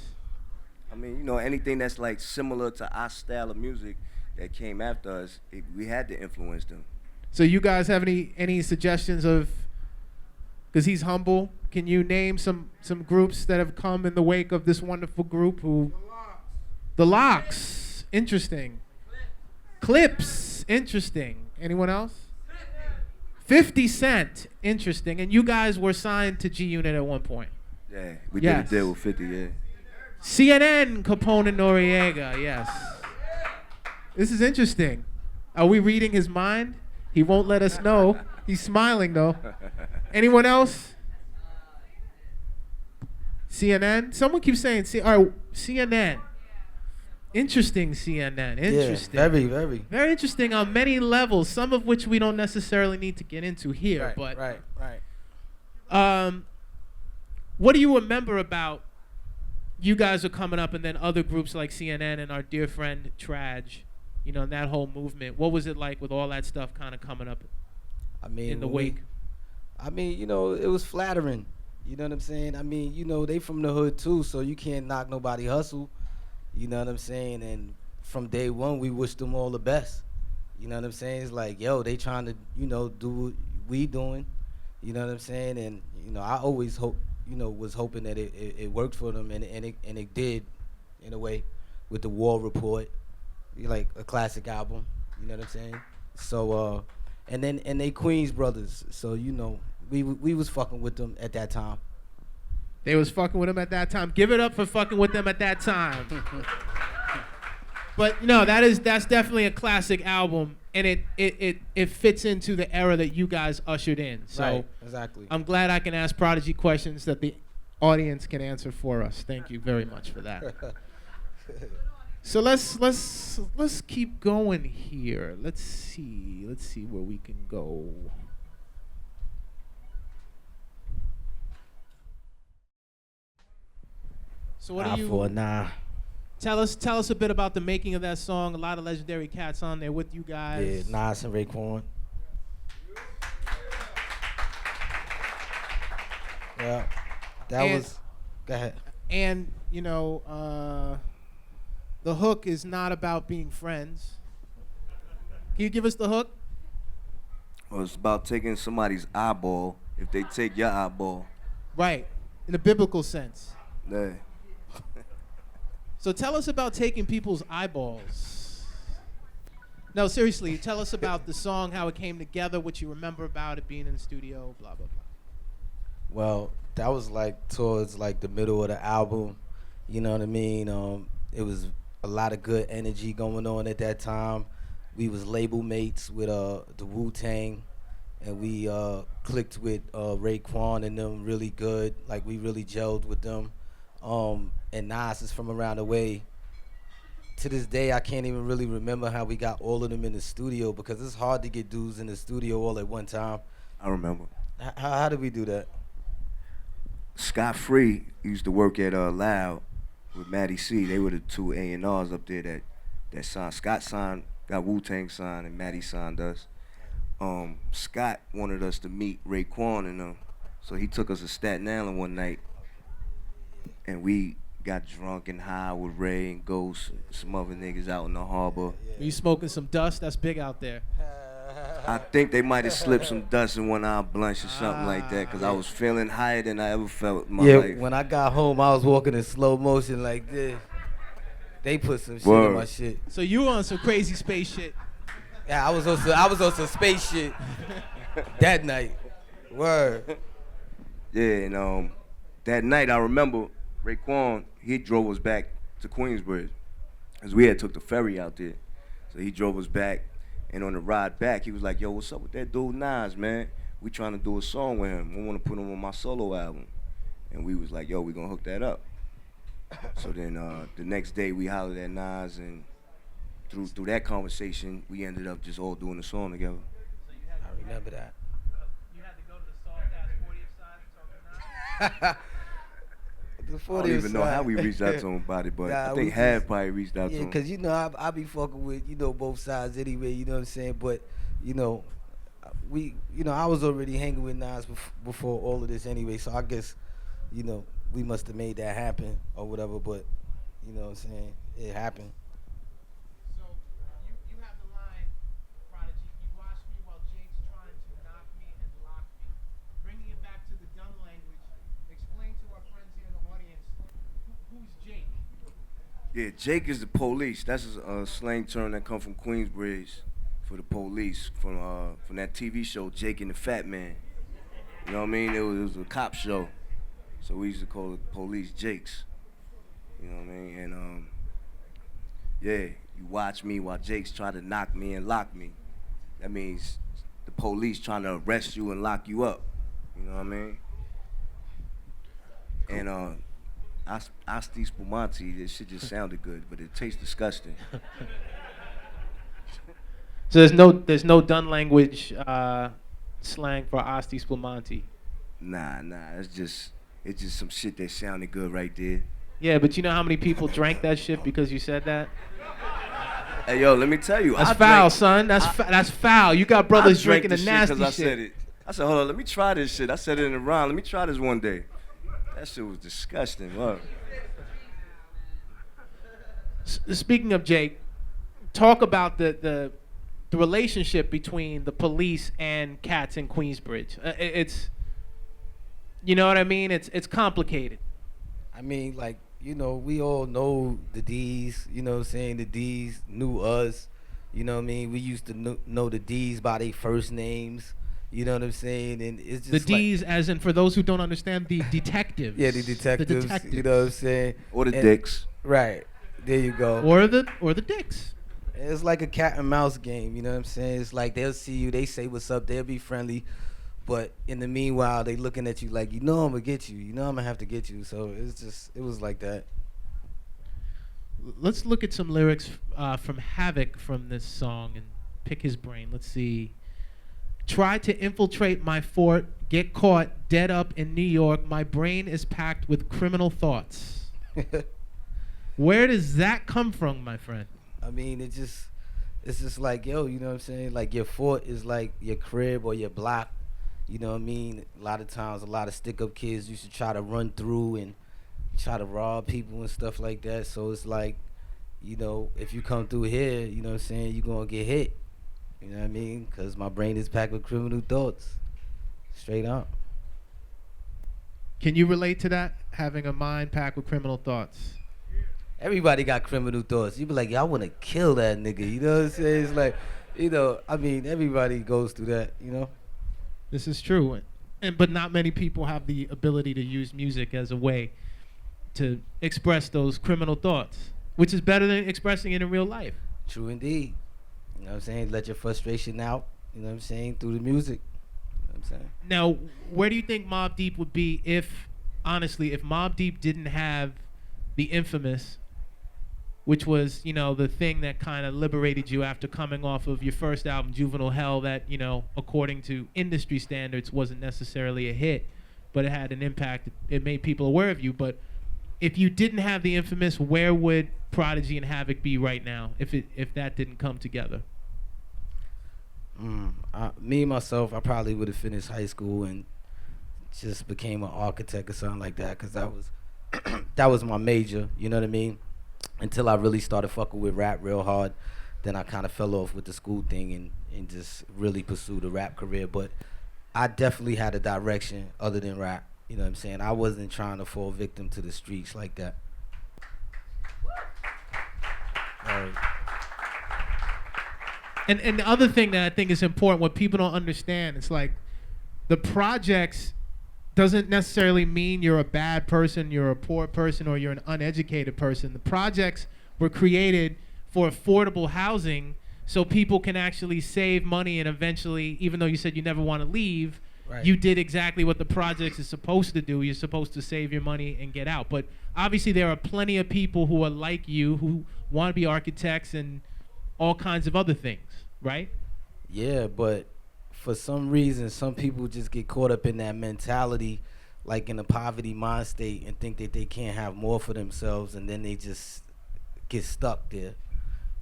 I mean, you know, anything that's like similar to our style of music that came after us, we had to influence them. So you guys have any suggestions of, because he's humble, can you name some groups that have come in the wake of this wonderful group who... The Locks, interesting. Clips, interesting. Anyone else? 50 Cent, interesting. And you guys were signed to G Unit at one point. Yeah, we did a deal with 50, yeah. CNN, Capone and Noriega, yes. This is interesting. Are we reading his mind? He won't let us know. He's smiling though. Anyone else? CNN? Someone keeps saying CNN. Interesting, CNN. Interesting. Yeah, very, very. Very interesting on many levels, some of which we don't necessarily need to get into here. Right. What do you remember about you guys are coming up and then other groups like CNN and our dear friend Traj, you know, and that whole movement? What was it like with all that stuff kind of coming up in the wake? I mean, you know, it was flattering. You know what I'm saying? I mean, you know, they from the hood too, so you can't knock nobody hustle. You know what I'm saying? And from day one, we wished them all the best. You know what I'm saying? It's like, yo, they trying to, you know, do what we doing. You know what I'm saying? And, you know, I always was hoping that it worked for them, and it did, in a way, with the War Report, like a classic album. You know what I'm saying? So, and they Queens brothers. So, you know, we was fucking with them at that time. They was fucking with him at that time. Give it up for fucking with them at that time. But no, that's definitely a classic album, and it fits into the era that you guys ushered in. So Right, exactly. I'm glad I can ask Prodigy questions that the audience can answer for us. Thank you very much for that. So let's keep going here. Let's see where we can go. So what do you For nah. tell us a bit about the making of that song? A lot of legendary cats on there with you guys. Yeah, Nas and Raekwon. Yeah, that And- was. Go ahead. And the hook is not about being friends. Can you give us the hook? Well, it's about taking somebody's eyeball if they take your eyeball. Right, in a biblical sense. Yeah. So tell us about taking people's eyeballs. No, seriously, tell us about the song, how it came together, what you remember about it being in the studio, blah, blah, blah. Well, that was like towards like the middle of the album. You know what I mean? It was a lot of good energy going on at that time. We was label mates with the Wu-Tang, and we clicked with Raekwon and them really good. Like we really gelled with them. And Nas is from around the way. To this day, I can't even really remember how we got all of them in the studio because it's hard to get dudes in the studio all at one time. I remember. How did we do that? Scott Free used to work at Loud with Matty C. They were the two A&Rs up there that signed. Scott signed, got Wu-Tang signed, and Matty signed us. Scott wanted us to meet Raekwon and them, so he took us to Staten Island one night, and we got drunk and high with Ray and Ghost, and some other niggas out in the harbor. Were you smoking some dust? That's big out there. I think they might have slipped some dust in one of our blunts or something like that, because I was feeling higher than I ever felt in my life. When I got home, I was walking in slow motion like this. They put some shit Word. in my shit. So you were on some crazy space shit. Yeah, I was on some space shit that night. Word. Yeah, and that night I remember Raekwon, he drove us back to Queensbridge, because we had took the ferry out there. So he drove us back, and on the ride back, he was like, yo, what's up with that dude Nas, man? We trying to do a song with him. We want to put him on my solo album. And we was like, yo, we gonna hook that up. So then the next day we hollered at Nas, and through that conversation, we ended up just all doing the song together. I remember that. You had to go to the soft ass 40th side and talk to Nas? I don't even know how we reached out to him about it, but I think Hav probably reached out to him. Yeah, because, I be fucking with, both sides anyway, you know what I'm saying? But, I was already hanging with Nas before all of this anyway, so I guess, we must have made that happen or whatever, but, you know what I'm saying? It happened. So you have the line, Prodigy, you watch me while Jake's trying to knock me and lock me. Bringing it back to the Dunn language, explain to our friends here in the audience, who's Jake? Yeah, Jake is the police. That's a slang term that come from Queensbridge for the police, from that TV show, Jake and the Fat Man. You know what I mean? It was a cop show. So we used to call the police Jakes. You know what I mean? And yeah, you watch me while Jake's trying to knock me and lock me. That means the police trying to arrest you and lock you up. You know what I mean? And Asti Spumante, this shit just sounded good, but it tastes disgusting. So there's no Dunn language slang for Asti Spumante. Nah, it's just some shit that sounded good right there. Yeah, but you know how many people drank that shit because you said that? Hey, yo, let me tell you. That's foul, son. That's foul. You got brothers drinking the nasty shit. I said it. I said, hold on, let me try this shit. I said it in the rhyme. Let me try this one day. That shit was disgusting. What? Speaking of Jake, talk about the relationship between the police and cats in Queensbridge. It's, you know what I mean? It's complicated. I mean, like, we all know the D's, you know what I'm saying? The D's knew us, you know what I mean? We used to know the D's by their first names, you know what I'm saying? And it's just the D's, as in, for those who don't understand, the detectives. Yeah, the detectives, you know what I'm saying? Or the dicks. Right. There you go. Or the dicks. It's like a cat and mouse game, you know what I'm saying? It's like they'll see you, they say what's up, they'll be friendly, but in the meanwhile, they looking at you like, you know I'm gonna get you, you know I'm gonna have to get you. So it was like that. Let's look at some lyrics from Havoc from this song and pick his brain. Let's see. Try to infiltrate my fort, get caught, dead up in New York. My brain is packed with criminal thoughts. Where does that come from, my friend? I mean, it's just like, yo, you know what I'm saying? Like, your fort is like your crib or your block. You know what I mean? A lot of times, a lot of stick-up kids used to try to run through and try to rob people and stuff like that. So it's like, you know, if you come through here, you know what I'm saying, you're going to get hit. You know what I mean? Because my brain is packed with criminal thoughts. Straight up. Can you relate to that? Having a mind packed with criminal thoughts? Everybody got criminal thoughts. You be like, yeah, I want to kill that nigga. You know what I'm saying? It's like, you know, I mean, everybody goes through that, you know? This is true. But not many people have the ability to use music as a way to express those criminal thoughts, which is better than expressing it in real life. True indeed. You know what I'm saying? Let your frustration out, you know what I'm saying, through the music. You know what I'm saying? Now, where do you think Mobb Deep would be if, honestly, if Mobb Deep didn't have the infamous, which was, you know, the thing that kind of liberated you after coming off of your first album, Juvenile Hell, that, you know, according to industry standards wasn't necessarily a hit, but it had an impact. It made people aware of you. But if you didn't have the infamous, where would Prodigy and Havoc be right now if that didn't come together? Me, myself, I probably would have finished high school and just became an architect or something like that, because that was my major, you know what I mean? Until I really started fucking with rap real hard. Then I kind of fell off with the school thing and just really pursued a rap career. But I definitely had a direction other than rap. You know what I'm saying? I wasn't trying to fall victim to the streets like that. And the other thing that I think is important, what people don't understand, it's like the projects doesn't necessarily mean you're a bad person, you're a poor person, or you're an uneducated person. The projects were created for affordable housing so people can actually save money, and eventually, even though you said you never want to leave, right, you did exactly what the projects is supposed to do. You're supposed to save your money and get out. But obviously there are plenty of people who are like you who want to be architects and all kinds of other things, right? Yeah, but for some reason, some people just get caught up in that mentality, like in a poverty mind state, and think that they can't have more for themselves, and then they just get stuck there.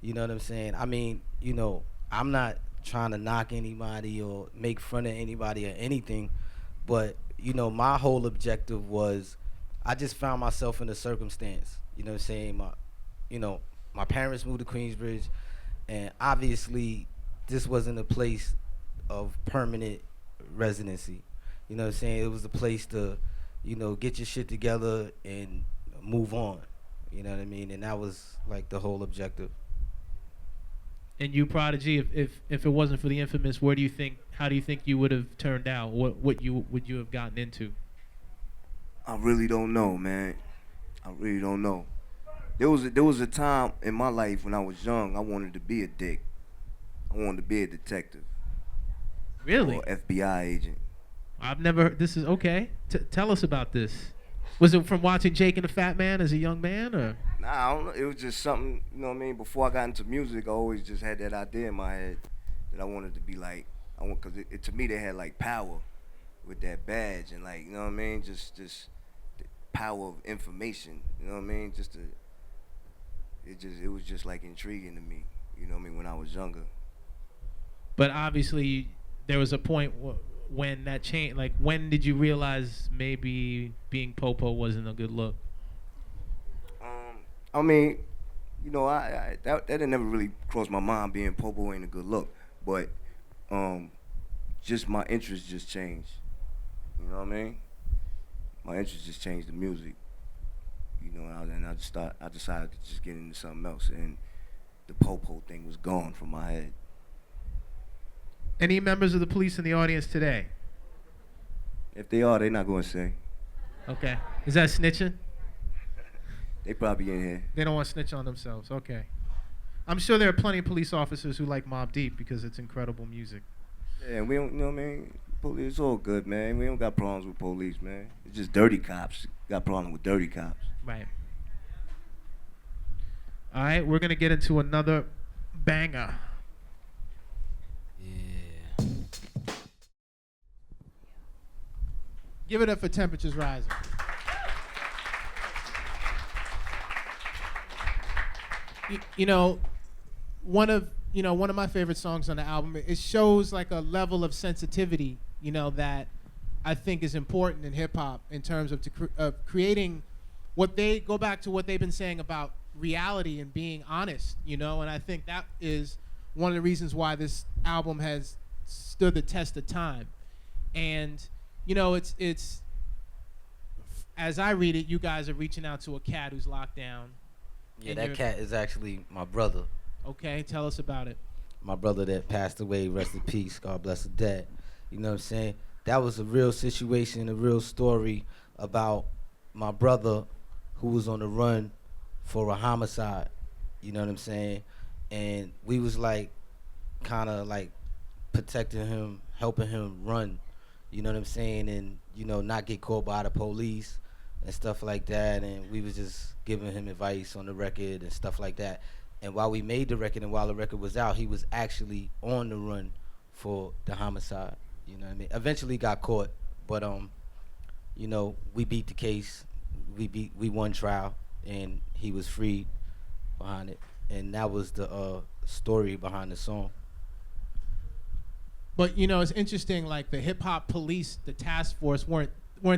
You know what I'm saying? I mean, you know, I'm not trying to knock anybody or make fun of anybody or anything, but, you know, my whole objective was I just found myself in a circumstance, you know what I'm saying? My parents moved to Queensbridge, and obviously this wasn't a place of permanent residency. You know what I'm saying? It was a place to, you know, get your shit together and move on. You know what I mean? And that was like the whole objective. And you, Prodigy, if it wasn't for the infamous, how do you think you would have turned out? What would you have gotten into? I really don't know, man. I really don't know. There was a time in my life when I was young, I wanted to be a dick. I wanted to be a detective. Really? Or FBI agent. I've never. This is okay. Tell us about this. Was it from watching Jake and the Fat Man as a young man, or? Nah, I don't know. It was just something. You know what I mean? Before I got into music, I always just had that idea in my head that I wanted to be like. Because to me they had like power with that badge and like, you know what I mean? Just the power of information. You know what I mean? It was just like intriguing to me. You know what I mean? When I was younger. But obviously, there was a point when that changed. Like, when did you realize maybe being Popo wasn't a good look? I mean, you know, that didn't never really cross my mind. Being Popo ain't a good look, but just my interest just changed. You know what I mean? My interest just changed to music. You know, and I decided to just get into something else, and the Popo thing was gone from my head. Any members of the police in the audience today? If they are, they're not going to say. Okay. Is that snitching? They probably in here. They don't want to snitch on themselves. Okay. I'm sure there are plenty of police officers who like Mobb Deep because it's incredible music. Yeah, we don't, you know what I mean? Police, it's all good, man. We don't got problems with police, man. It's just dirty cops. Got problem with dirty cops. Right. All right, we're going to get into another banger. Yeah. Give it up for Temperatures Rising. You know, one of my favorite songs on the album, it shows like a level of sensitivity, you know, that I think is important in hip hop in terms of creating what they go back to what they've been saying about reality and being honest, you know, and I think that is one of the reasons why this album has stood the test of time. And you know, it's as I read it, you guys are reaching out to a cat who's locked down. Yeah, that cat is actually my brother. Okay, tell us about it. My brother that passed away, rest in peace, God bless the dead. You know what I'm saying? That was a real situation, a real story about my brother who was on the run for a homicide. You know what I'm saying? And we was like, kind of like protecting him, helping him run. You know what I'm saying? And, you know, not get caught by the police and stuff like that. And we was just giving him advice on the record and stuff like that. And while we made the record and while the record was out, he was actually on the run for the homicide. You know what I mean? Eventually got caught, but you know, we beat the case. We won trial, and he was freed behind it. And that was the story behind the song. But you know, it's interesting. Like the hip hop police, the task force weren't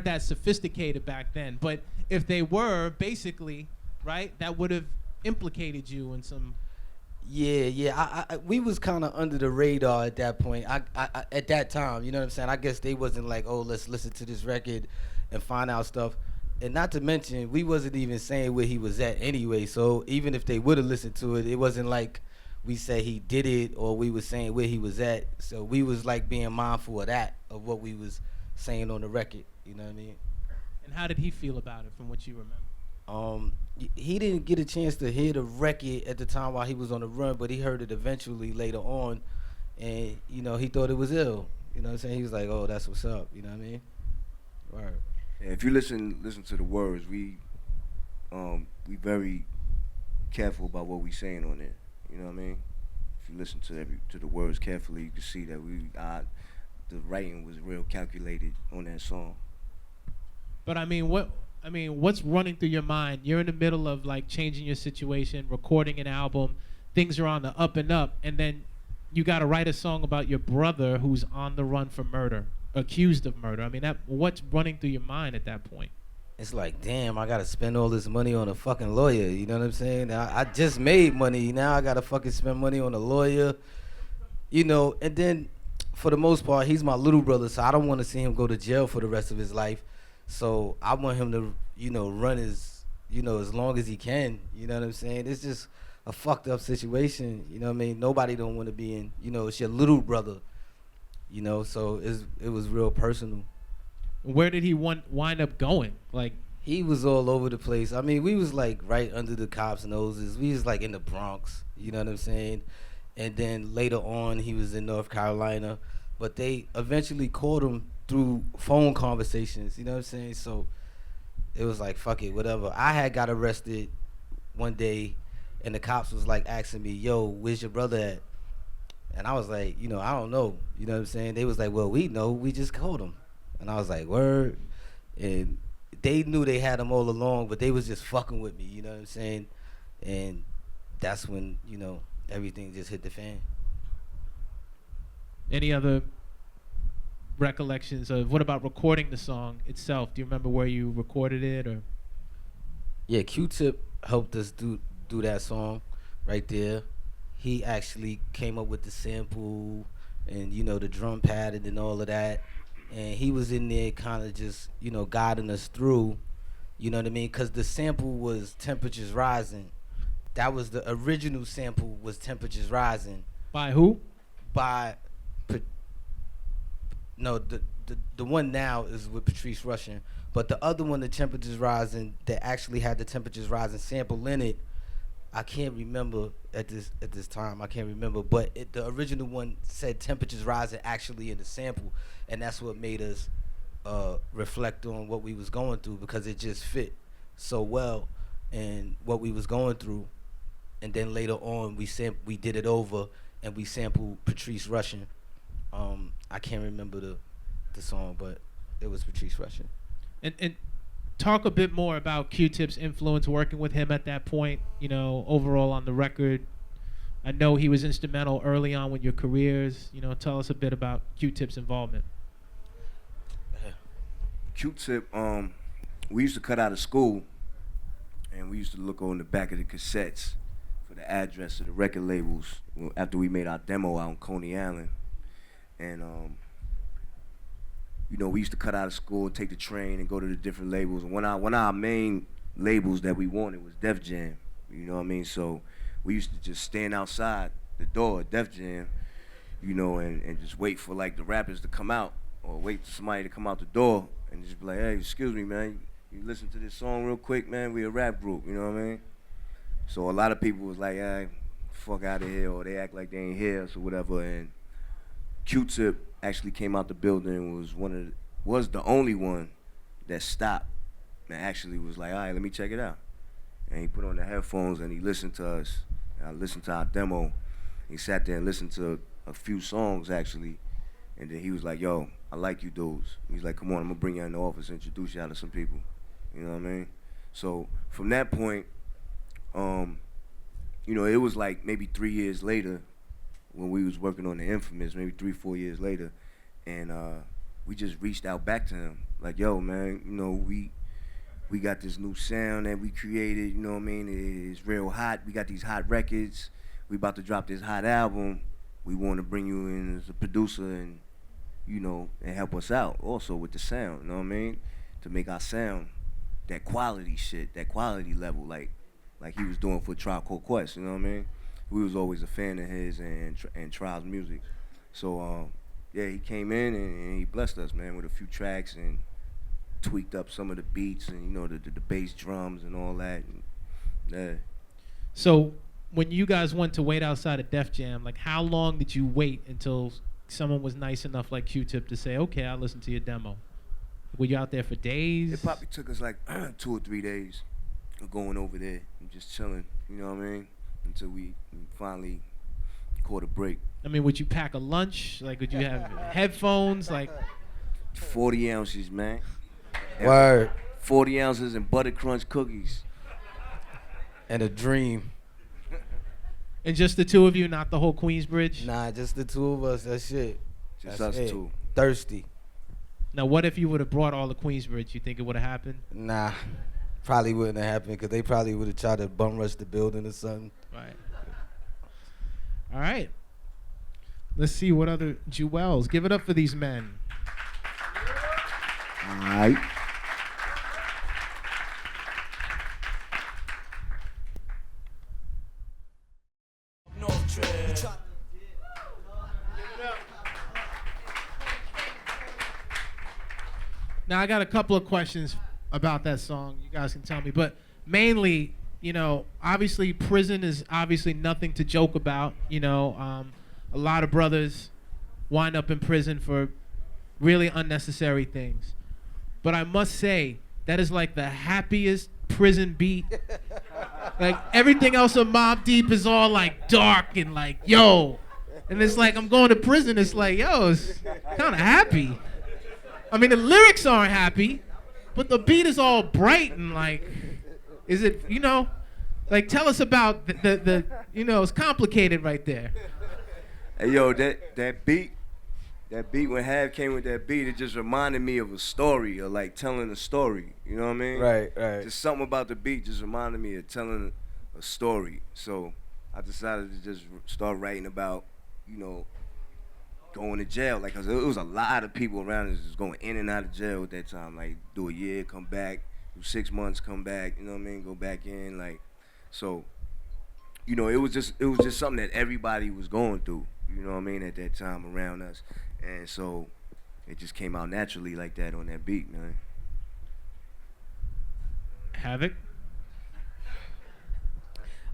that sophisticated back then. But if they were, basically, right, that would have implicated you in some. Yeah. We was kind of under the radar at that point. I at that time, you know what I'm saying? I guess they wasn't like, oh, let's listen to this record and find out stuff. And not to mention, we wasn't even saying where he was at anyway. So even if they would have listened to it, it wasn't like we say he did it or we was saying where he was at. So we was like being mindful of that, of what we was saying on the record. You know what I mean? And how did he feel about it, from what you remember? He didn't get a chance to hear the record at the time while he was on the run, but he heard it eventually later on, and you know, he thought it was ill. You know what I'm saying? He was like, "Oh, that's what's up." You know what I mean? Right. Yeah, if you listen to the words, we very careful about what we saying on there. You know what I mean? If you listen to the words carefully, you can see that the writing was real calculated on that song. But what's running through your mind? You're in the middle of like changing your situation, recording an album, things are on the up and up, and then you got to write a song about your brother who's on the run for murder, accused of murder. I mean, what's running through your mind at that point? It's like, damn, I gotta spend all this money on a fucking lawyer. You know what I'm saying? I just made money. Now I gotta fucking spend money on a lawyer. You know, and then for the most part, he's my little brother, so I don't want to see him go to jail for the rest of his life. So I want him to, you know, run as long as he can. You know what I'm saying? It's just a fucked up situation. You know what I mean? Nobody don't want to be in. You know, it's your little brother. You know, so it was real personal. Where did he wind up going? Like, he was all over the place. I mean, we was like right under the cops' noses. We was like in the Bronx. You know what I'm saying? And then later on, he was in North Carolina. But they eventually caught him through phone conversations. You know what I'm saying? So it was like, fuck it, whatever. I had got arrested one day, and the cops was like asking me, yo, where's your brother at? And I was like, you know, I don't know. You know what I'm saying? They was like, well, we know. We just caught him. And I was like, word. And they knew they had him all along, but they was just fucking with me. You know what I'm saying? And that's when, you know, everything just hit the fan. Any other recollections of, what about recording the song itself? Do you remember where you recorded it? Or yeah, Q-Tip helped us do that song right there. He actually came up with the sample and, you know, the drum pad and all of that. And he was in there kind of just, you know, guiding us through, you know what I mean? Because the sample was Temperatures Rising. That was the original sample, was Temperatures Rising. By who? By, the the one now is with Patrice Rushen, but the other one, the Temperatures Rising, that actually had the Temperatures Rising sample in it, I can't remember at this time. I can't remember, but the original one said Temperatures Rising actually in the sample, and that's what made us reflect on what we was going through, because it just fit so well and what we was going through. And then later on we did it over and we sampled Patrice Rushen. I can't remember the song, but it was Patrice Rushen. And talk a bit more about Q-Tip's influence working with him at that point, overall on the record. I know he was instrumental early on with your careers. Tell us a bit about Q-Tip's involvement. Q-Tip, we used to cut out of school, and we used to look on the back of the cassettes for the address of the record labels after we made our demo out in Coney Island. And, we used to cut out of school and take the train and go to the different labels. And one of our main labels that we wanted was Def Jam, you know what I mean? So we used to just stand outside the door at Def Jam, and just wait for, like, the rappers to come out, or wait for somebody to come out the door and just be like, hey, excuse me, man, you listen to this song real quick, man? We a rap group, you know what I mean? So a lot of people was like, hey, fuck out of here, or they act like they ain't here, or whatever. And Q-Tip actually came out the building and was the only one that stopped and actually was like, all right, let me check it out. And he put on the headphones and he listened to us. And I listened to our demo. He sat there and listened to a few songs actually. And then he was like, yo, I like you dudes. He's like, come on, I'm gonna bring you in the office and introduce you to some people. You know what I mean? So from that point, it was like maybe 3 years later when we was working on the Infamous, maybe 3-4 years later, and we just reached out back to him, like, yo, man, we got this new sound that we created, you know what I mean? It's real hot. We got these hot records. We about to drop this hot album. We want to bring you in as a producer and, and help us out also with the sound, you know what I mean? To make our sound that quality shit, that quality level, like he was doing for Tribe Called Quest, you know what I mean? We was always a fan of his and Tribe's music. So, he came in and he blessed us, man, with a few tracks and tweaked up some of the beats and, the bass drums and all that. And, yeah. So when you guys went to wait outside of Def Jam, like, how long did you wait until someone was nice enough like Q-Tip to say, okay, I'll listen to your demo? Were you out there for days? It probably took us like 2 or 3 days of going over there and just chilling, you know what I mean? Until we finally caught a break. I mean, would you pack a lunch? Like, would you have headphones? Like 40 ounces, man. Word. 40 ounces and butter crunch cookies. And a dream. And just the two of you, not the whole Queensbridge? Nah, just the two of us. That's it. Just us two. Thirsty. Now, what if you would have brought all the Queensbridge? You think it would have happened? Nah, probably wouldn't have happened because they probably would have tried to bum rush the building or something. Right. All right. Let's see what other jewels. Give it up for these men. All right. Now, I got a couple of questions about that song. You guys can tell me. But mainly, obviously prison is obviously nothing to joke about. A lot of brothers wind up in prison for really unnecessary things. But I must say, that is like the happiest prison beat. Like, everything else on Mobb Deep is all like dark and like, yo. And it's like, I'm going to prison. It's like, yo, it's kind of happy. I mean, the lyrics aren't happy, but the beat is all bright and like, is it, like, tell us about the it's complicated right there. Hey, yo, that beat when Hav came with that beat, it just reminded me of a story, or like telling a story, you know what I mean? Right. Just something about the beat just reminded me of telling a story. So I decided to just start writing about, going to jail, like, 'cause it was a lot of people around us just going in and out of jail at that time, like, do a year, come back, do 6 months, come back, you know what I mean, go back in, like, so, it was just something that everybody was going through, you know what I mean, at that time around us, and so, it just came out naturally like that on that beat, man. Havoc.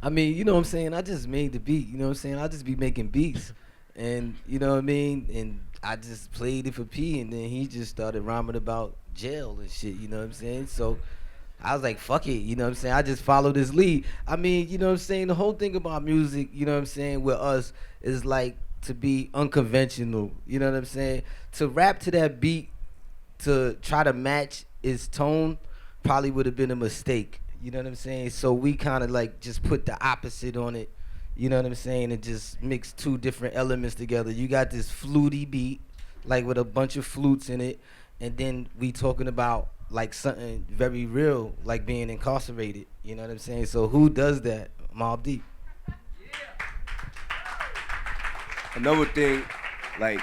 I mean, you know what I'm saying? I just made the beat, you know what I'm saying? I just be making beats. And, you know what I mean? And I just played it for P, and then he just started rhyming about jail and shit, you know what I'm saying? So I was like, fuck it, you know what I'm saying? I just followed his lead. I mean, you know what I'm saying? The whole thing about music, you know what I'm saying, with us is like to be unconventional, you know what I'm saying? To rap to that beat, to try to match its tone, probably would have been a mistake. You know what I'm saying? So we kind of like just put the opposite on it. You know what I'm saying? And just mix two different elements together. You got this fluty beat, like with a bunch of flutes in it, and then we talking about like something very real, like being incarcerated. You know what I'm saying? So who does that? Mobb Deep. Another thing, like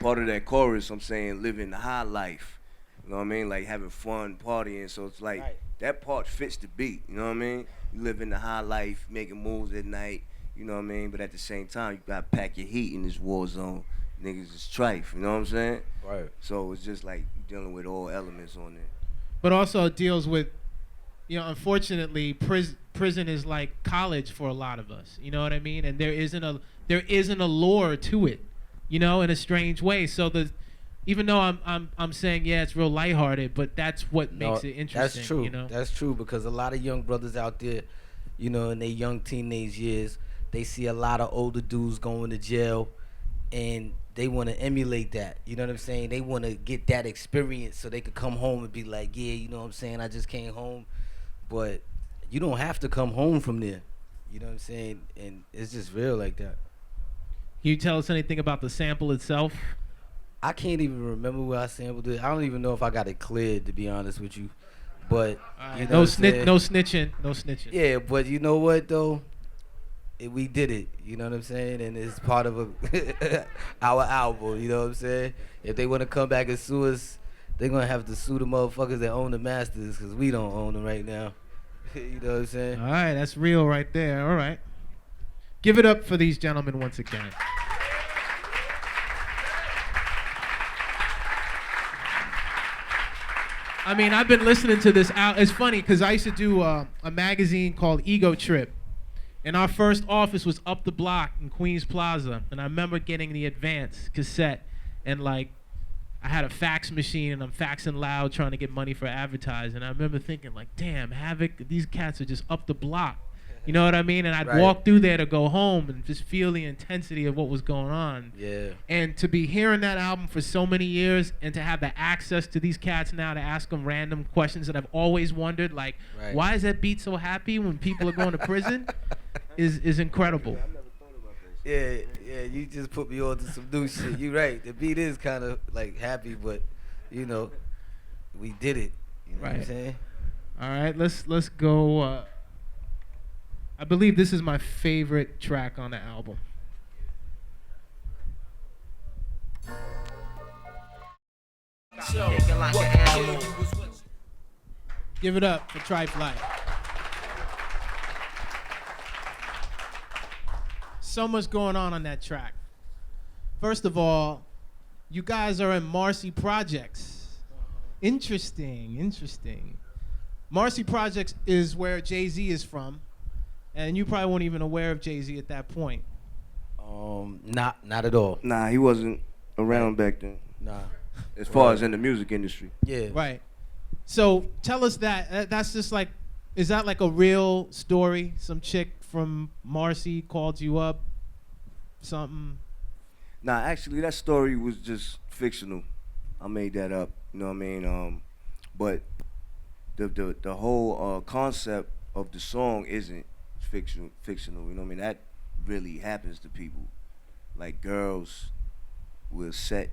part of that chorus, I'm saying living the high life. You know what I mean? Like having fun, partying. So it's like that part fits the beat. You know what I mean? You living the high life, making moves at night. You know what I mean? But at the same time, you gotta pack your heat in this war zone. Niggas is trife. You know what I'm saying? Right. So it's just like you dealing with all elements on it. But also it deals with, you know, unfortunately, prison is like college for a lot of us. You know what I mean? And there isn't a lore to it, you know, in a strange way. So even though I'm saying it's real lighthearted, but that's what makes it interesting. That's true. You know? That's true, because a lot of young brothers out there, you know, in their young teenage years, they see a lot of older dudes going to jail, and they want to emulate that. You know what I'm saying? They want to get that experience so they could come home and be like, yeah, you know what I'm saying? I just came home. But you don't have to come home from there. You know what I'm saying? And it's just real like that. Can you tell us anything about the sample itself? I can't even remember where I sampled it. I don't even know if I got it cleared, to be honest with you. But you know no snitching. Yeah, but you know what though? We did it. You know what I'm saying? And it's part of our album. You know what I'm saying? If they want to come back and sue us, they're gonna have to sue the motherfuckers that own the masters, because we don't own them right now. You know what I'm saying? All right, that's real right there. All right. Give it up for these gentlemen once again. I mean, I've been listening to this out. It's funny because I used to do a magazine called Ego Trip. And our first office was up the block in Queens Plaza. And I remember getting the advance cassette. And like, I had a fax machine and I'm faxing loud trying to get money for advertising. I remember thinking like, damn, Havoc, these cats are just up the block. You know what I mean? And I'd walk through there to go home and just feel the intensity of what was going on. Yeah. And to be hearing that album for so many years and to have the access to these cats now to ask them random questions that I've always wondered, like, why is that beat so happy when people are going to prison, is incredible. Yeah, you just put me on to some new shit. You're right. The beat is kind of like happy, but, you know, we did it. You know what I'm saying? All right, let's go. I believe this is my favorite track on the album. Give it up for Trife Life. So much going on that track. First of all, you guys are in Marcy Projects. Interesting. Marcy Projects is where Jay-Z is from. And you probably weren't even aware of Jay-Z at that point. Not at all. Nah, he wasn't around back then. Nah. As far as in the music industry. Yeah. Right. So tell us that. That's just like, is that like a real story? Some chick from Marcy called you up? Something? Nah, actually that story was just fictional. I made that up. You know what I mean? But the whole concept of the song isn't fictional, you know what I mean? That really happens to people. Like girls will set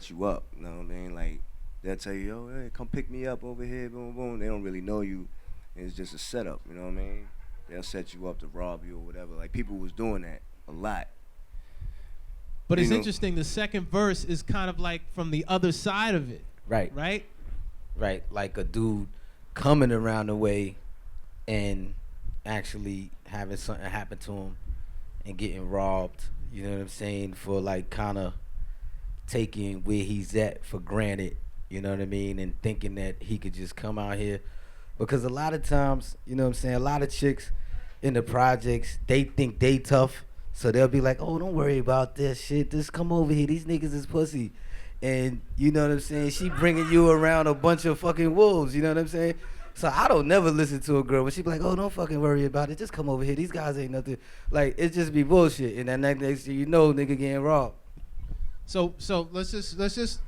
you up, you know what I mean? Like they'll tell you, yo, hey, come pick me up over here, boom, boom. They don't really know you, and it's just a setup, you know what I mean? They'll set you up to rob you or whatever. Like people was doing that a lot. But it's interesting, the second verse is kind of like from the other side of it. Right. Like a dude coming around the way and actually having something happen to him and getting robbed, you know what I'm saying, for like kind of taking where he's at for granted, you know what I mean, and thinking that he could just come out here. Because a lot of times, you know what I'm saying, a lot of chicks in the projects, they think they tough, so they'll be like, oh, don't worry about this shit, just come over here, these niggas is pussy. And you know what I'm saying, she bringing you around a bunch of fucking wolves, you know what I'm saying? So I don't never listen to a girl when she be like, oh, don't fucking worry about it, just come over here, these guys ain't nothing. Like, it just be bullshit, and then next thing you know, nigga getting robbed. So let's just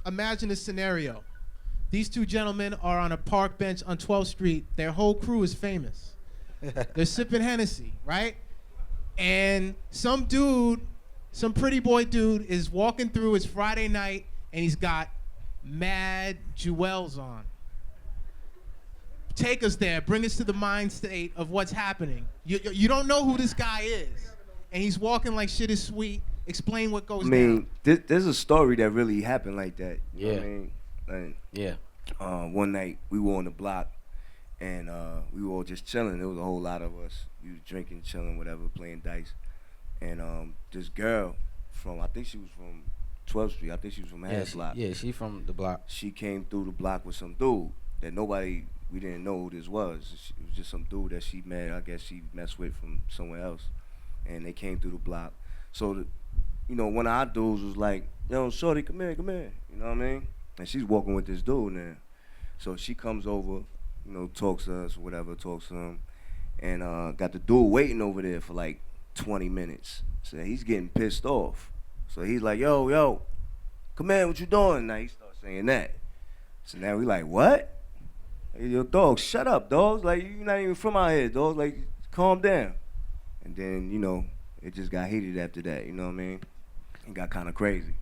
imagine this scenario. These two gentlemen are on a park bench on 12th Street. Their whole crew is famous. They're sipping Hennessy, right? And some pretty boy dude is walking through. It's Friday night, and he's got mad jewels on. Take us there. Bring us to the mind state of what's happening. You don't know who this guy is, and he's walking like shit is sweet. Explain what goes down. There's a story that really happened like that. You know what I mean? Yeah. One night we were on the block, and we were all just chilling. There was a whole lot of us. We was drinking, chilling, whatever, playing dice. And this girl I think she was from 12th Street. I think she was from block. Yeah, she from the block. She came through the block with some dude that we didn't know who this was. It was just some dude that she met. I guess she messed with from somewhere else. And they came through the block. So, one of our dudes was like, yo, shorty, come here. You know what I mean? And she's walking with this dude now. So she comes over, talks to us, whatever, talks to him. And got the dude waiting over there for like 20 minutes. So he's getting pissed off. So he's like, yo, come here, what you doing? Now he starts saying that. So now we like, what? Hey, yo, dog, shut up, dog. Like, you're not even from out here, dog. Like, calm down. And then, it just got heated after that, you know what I mean? It got kind of crazy.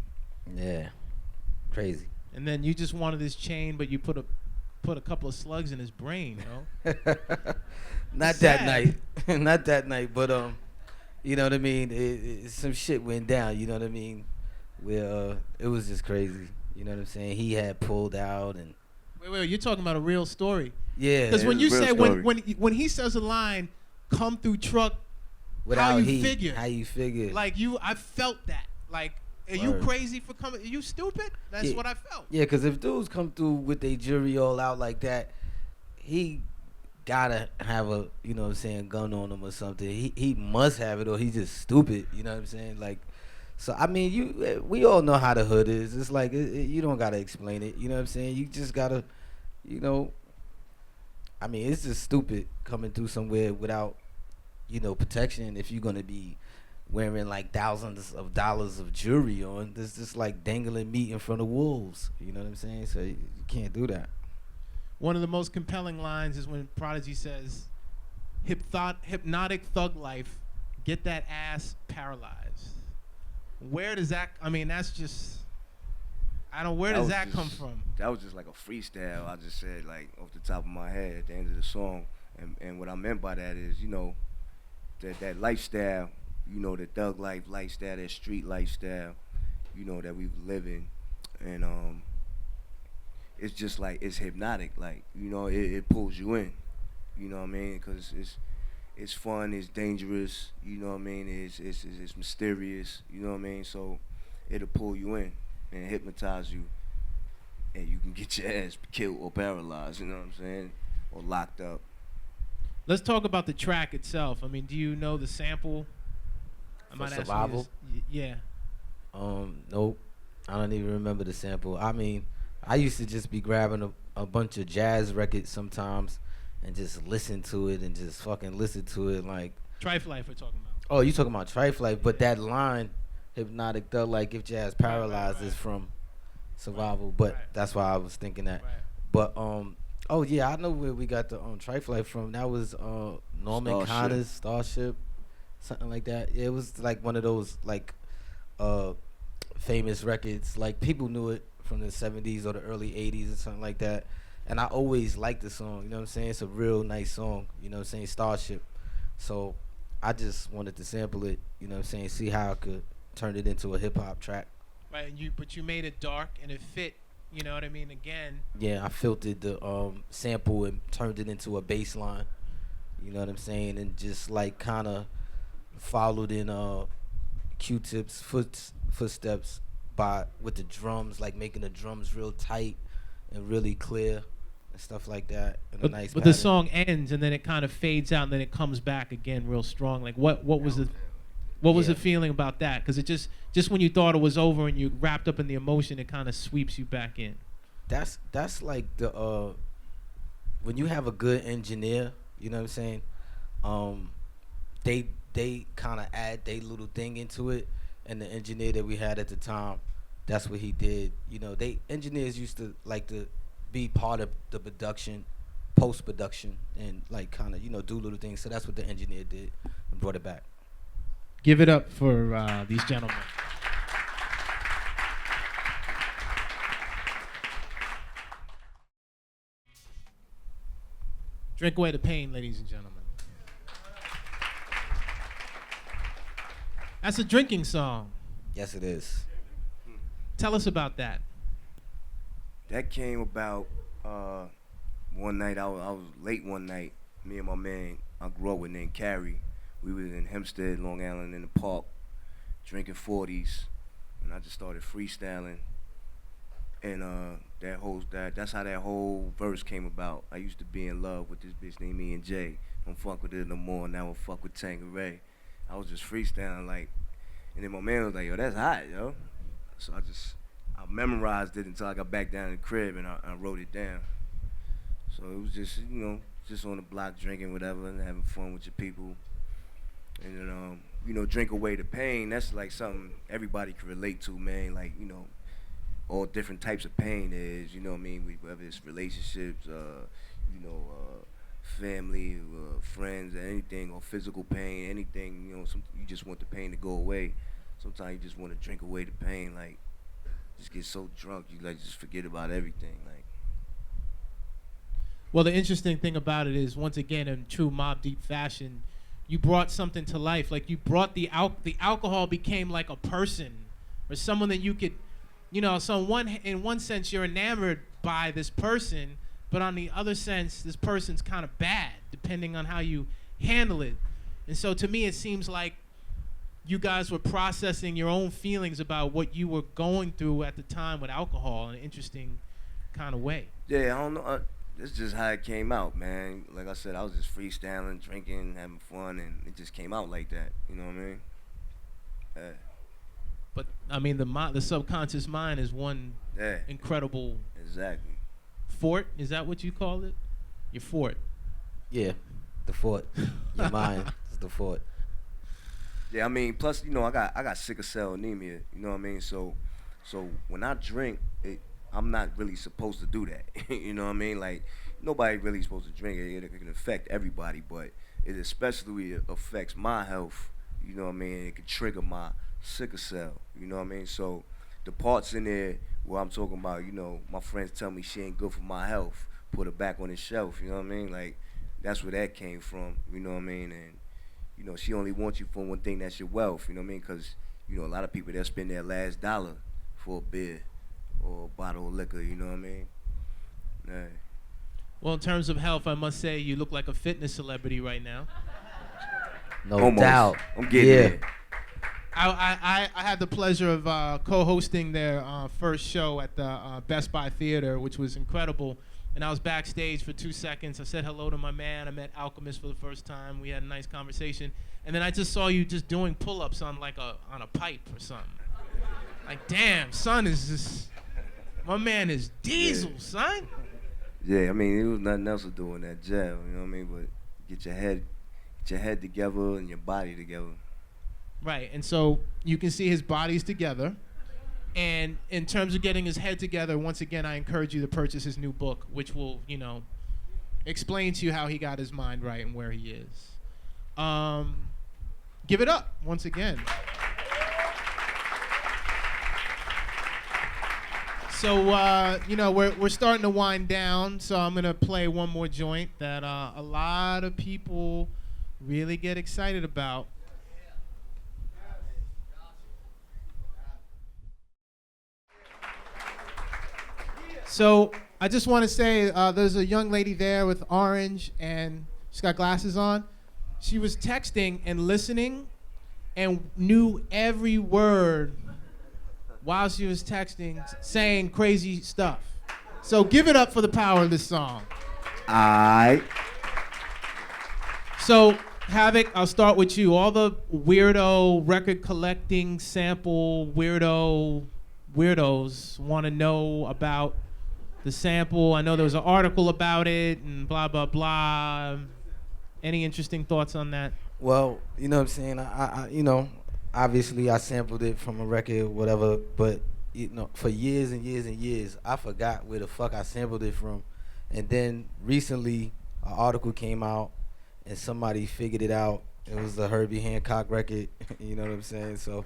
Yeah, crazy. And then you just wanted his chain, but you put a couple of slugs in his brain, Not that night, but you know what I mean? Some shit went down, you know what I mean? Where it was just crazy, you know what I'm saying? He had pulled out and. Wait, you're talking about a real story. Yeah. Because when you say when he says a line, come through truck, how you figure? Like I felt that. Like, are you crazy for coming? Are you stupid? That's what I felt. Yeah, because if dudes come through with their jury all out like that, he gotta have a, you know what I'm saying, gun on him or something. He must have it, or he's just stupid, you know what I'm saying? Like, so I mean, we all know how the hood is. It's like you don't gotta explain it, you know what I'm saying? You just gotta, I mean, it's just stupid coming through somewhere without, protection. If you're gonna be wearing like thousands of dollars of jewelry on, this just like dangling meat in front of wolves, you know what I'm saying? So you can't do that. One of the most compelling lines is when Prodigy says, hypnotic thug life, get that ass paralyzed. Where does that, that's just, where does that come from? That was just like a freestyle. I just said, like, off the top of my head at the end of the song. And what I meant by that is, that lifestyle, the thug life lifestyle, that street lifestyle, that we live in. And it's just like, it's hypnotic. Like, it pulls you in. You know what I mean? Because it's fun, it's dangerous, you know what I mean? It's mysterious, you know what I mean? So it'll pull you in and hypnotize you, and you can get your ass killed or paralyzed, you know what I'm saying? Or locked up. Let's talk about the track itself. Do you know the sample? For Survival? Yeah. Nope. I don't even remember the sample. I used to just be grabbing a bunch of jazz records sometimes and just listen to it and just fucking listen to it like. Trife Life we're talking about. Oh, you talking about Trife Life, but that line, hypnotic thug like if jazz paralyzed right. is from Survival, but that's why I was thinking that. Right. But oh yeah, I know where we got the Trife Life from. That was Norman Connor's Starship, something like that. It was like one of those like famous records. Like people knew it from the 70s or the early 80s or something like that. And I always liked the song, you know what I'm saying? It's a real nice song, you know what I'm saying? Starship. So I just wanted to sample it, you know what I'm saying? See how I could turn it into a hip hop track. Right, but you made it dark and it fit, you know what I mean? Again. Yeah, I filtered the sample and turned it into a bass line, you know what I'm saying? And just like kind of followed in Q-Tip's footsteps with the drums, like making the drums real tight and really clear and stuff like that. And But, a nice but the pattern. song ends and then it kind of fades out and then it comes back again real strong. Like what was the Yeah. feeling about that? Because it just when you thought it was over and you wrapped up in the emotion, it kind of sweeps you back in. That's like the when you have a good engineer, you know what I'm saying? They kind of add their little thing into it, and the engineer that we had at the time, that's what he did. You know, engineers used to like to be part of the production, post production, and like kind of do little things. So that's what the engineer did and brought it back. Give it up for these gentlemen. Drink away the pain, ladies and gentlemen. That's a drinking song. Yes, it is. Tell us about that. That came about one night. I was late one night. Me and my man I grew up with named Carrie. We was in Hempstead, Long Island, in the park, drinking 40s, and I just started freestyling. And that's how that whole verse came about. I used to be in love with this bitch named Me and Jay. Don't fuck with it no more. Now I fuck with Tangeray. I was just freestyling like, and then my man was like, "Yo, that's hot, yo." So I memorized it until I got back down to the crib and I wrote it down. So it was just just on the block drinking whatever and having fun with your people. And then drink away the pain. That's like something everybody can relate to, man. Like all different types of pain is, you know what I mean? Whether it's relationships, family, friends, anything, or physical pain, anything, you just want the pain to go away. Sometimes you just want to drink away the pain, like, just get so drunk, you like just forget about everything, like. Well, the interesting thing about it is, once again, in true Mobb Deep fashion, you brought something to life. Like you brought the alcohol became like a person or someone that you could, so in one sense you're enamored by this person, but on the other sense, this person's kind of bad, depending on how you handle it. And so to me, it seems like you guys were processing your own feelings about what you were going through at the time with alcohol in an interesting kind of way. Yeah, I don't know. It's just how it came out, man. Like I said, I was just freestyling, drinking, having fun, and it just came out like that. You know what I mean? Yeah. But I mean, the subconscious mind is one incredible Exactly. fort. Is that what you call it? Your fort. Yeah, the fort. Your mind is the fort. Yeah, I mean, plus I got sickle cell anemia. You know what I mean? So when I drink, I'm not really supposed to do that. You know what I mean? Like nobody really supposed to drink it. It can affect everybody, but it especially affects my health. You know what I mean? It can trigger my sickle cell. You know what I mean? So the parts in there where I'm talking about, my friends tell me she ain't good for my health. Put her back on the shelf. You know what I mean? Like that's where that came from. You know what I mean? And she only wants you for one thing, that's your wealth, you know what I mean? Because, a lot of people, they'll spend their last dollar for a beer or a bottle of liquor, you know what I mean? Yeah. Well, in terms of health, I must say you look like a fitness celebrity right now. No Almost. doubt. I'm getting there. I had the pleasure of co-hosting their first show at the Best Buy Theater, which was incredible. And I was backstage for 2 seconds. I said hello to my man. I met Alchemist for the first time. We had a nice conversation. And then I just saw you just doing pull-ups on on a pipe or something. Like, damn, son is just, my man is diesel, son. Yeah, I mean, it was nothing else to do in that jail, you know what I mean? But get your head together and your body together. Right, and so you can see his body's together. And in terms of getting his head together, once again, I encourage you to purchase his new book, which will, explain to you how he got his mind right and where he is. Give it up once again. So, we're starting to wind down, so I'm going to play one more joint that a lot of people really get excited about. So I just want to say there's a young lady there with orange, and she's got glasses on. She was texting and listening and knew every word while she was texting, saying crazy stuff. So give it up for the power of this song. Aight. So, Havoc, I'll start with you. All the weirdo record collecting sample weirdos want to know about the sample. I know there was an article about it and blah, blah, blah. Any interesting thoughts on that? Well, you know what I'm saying? I you know, obviously I sampled it from a record or whatever, but you know, for years and years and years, I forgot where the fuck I sampled it from. And then recently, an article came out and somebody figured it out. It was the Herbie Hancock record, you know what I'm saying? So,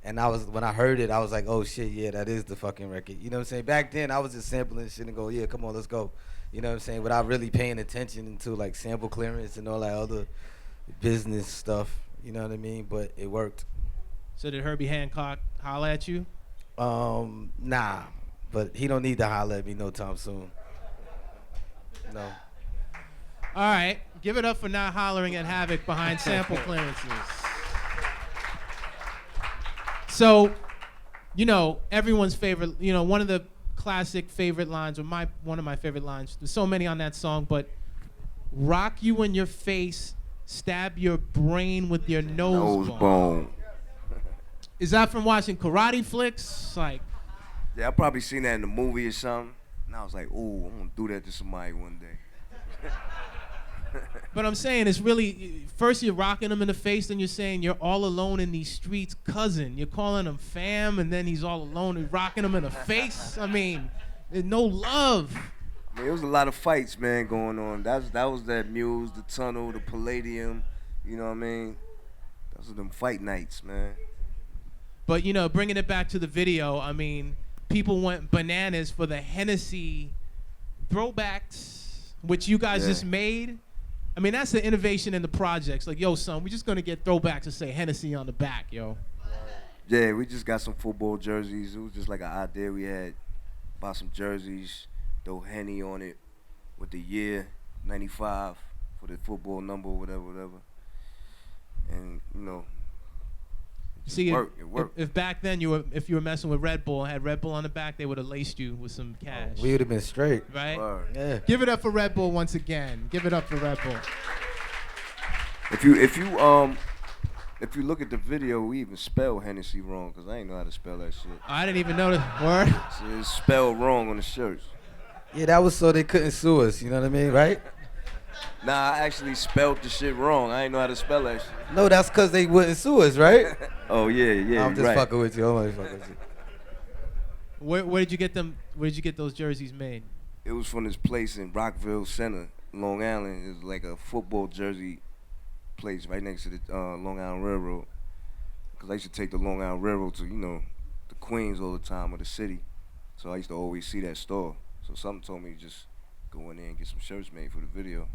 and when I heard it, I was like, oh shit, yeah, that is the fucking record. You know what I'm saying? Back then, I was just sampling shit and go, yeah, come on, let's go. You know what I'm saying? Without really paying attention to like sample clearance and all that other business stuff, you know what I mean? But it worked. So did Herbie Hancock holler at you? Nah, but he don't need to holler at me no time soon. No. All right, give it up for not hollering at Havoc behind sample clearances. So, you know, everyone's favorite, you know, one of the classic favorite lines, or one of my favorite lines, there's so many on that song, but rock you in your face, stab your brain with your nose bone. Is that from watching karate flicks? Like, Yeah, I probably seen that in the movie or something. And I was like, ooh, I'm gonna do that to somebody one day. but I'm saying it's really, first you're rocking him in the face, then you're saying you're all alone in these streets, cousin. You're calling him fam, and then he's all alone and rocking him in the face. I mean, there's no love. I mean, it was a lot of fights, man, going on. That was that Muse, the Tunnel, the Palladium. You know what I mean? Those are them fight nights, man. But, you know, bringing it back to the video, I mean, people went bananas for the Hennessy throwbacks, which you guys just made. I mean, that's the innovation in the projects. Like, yo, son, we're just going to get throwbacks and say Hennessy on the back, yo. Yeah, we just got some football jerseys. It was just like an idea we had. Bought some jerseys, throw Henny on it with the year, 95, for the football number, whatever. And, you know, See, it worked. If back then if you were messing with Red Bull, had Red Bull on the back, they would have laced you with some cash. We would have been straight. Right? Word. Yeah. Give it up for Red Bull once again. Give it up for Red Bull. If you look at the video, we even spell Hennessy wrong, because I ain't know how to spell that shit. I didn't even know the word. So it's spelled wrong on the shirts. Yeah, that was so they couldn't sue us, you know what I mean, right? Nah, I actually spelled the shit wrong. I ain't know how to spell that shit. No, that's because they wouldn't sue us, right? Oh, yeah, I'm just right. fucking with you. I'm only fucking with you. Where did you get them? Where did you get those jerseys made? It was from this place in Rockville Center, Long Island. It was like a football jersey place right next to the Long Island Railroad. Because I used to take the Long Island Railroad to, you know, the Queens all the time, or the city. So I used to always see that store. So something told me to just go in there and get some shirts made for the video.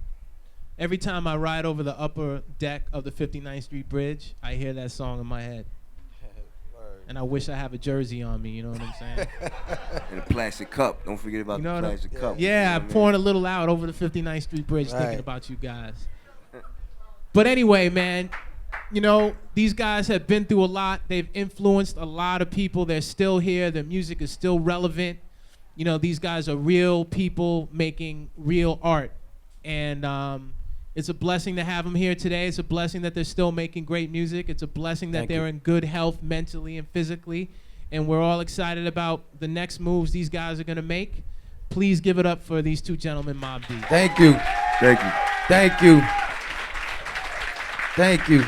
Every time I ride over the upper deck of the 59th Street Bridge, I hear that song in my head. And I wish I have a jersey on me, you know what I'm saying? And a plastic cup. Don't forget about the plastic cup. Yeah, I'm pouring a little out over the 59th Street Bridge thinking about you guys. But anyway, man, you know, these guys have been through a lot. They've influenced a lot of people. They're still here. Their music is still relevant. You know, these guys are real people making real art. And it's a blessing to have them here today. It's a blessing that they're still making great music. It's a blessing that they're in good health mentally and physically. And we're all excited about the next moves these guys are going to make. Please give it up for these two gentlemen, Mobb Deep. Thank you. Thank you. Thank you. Thank you.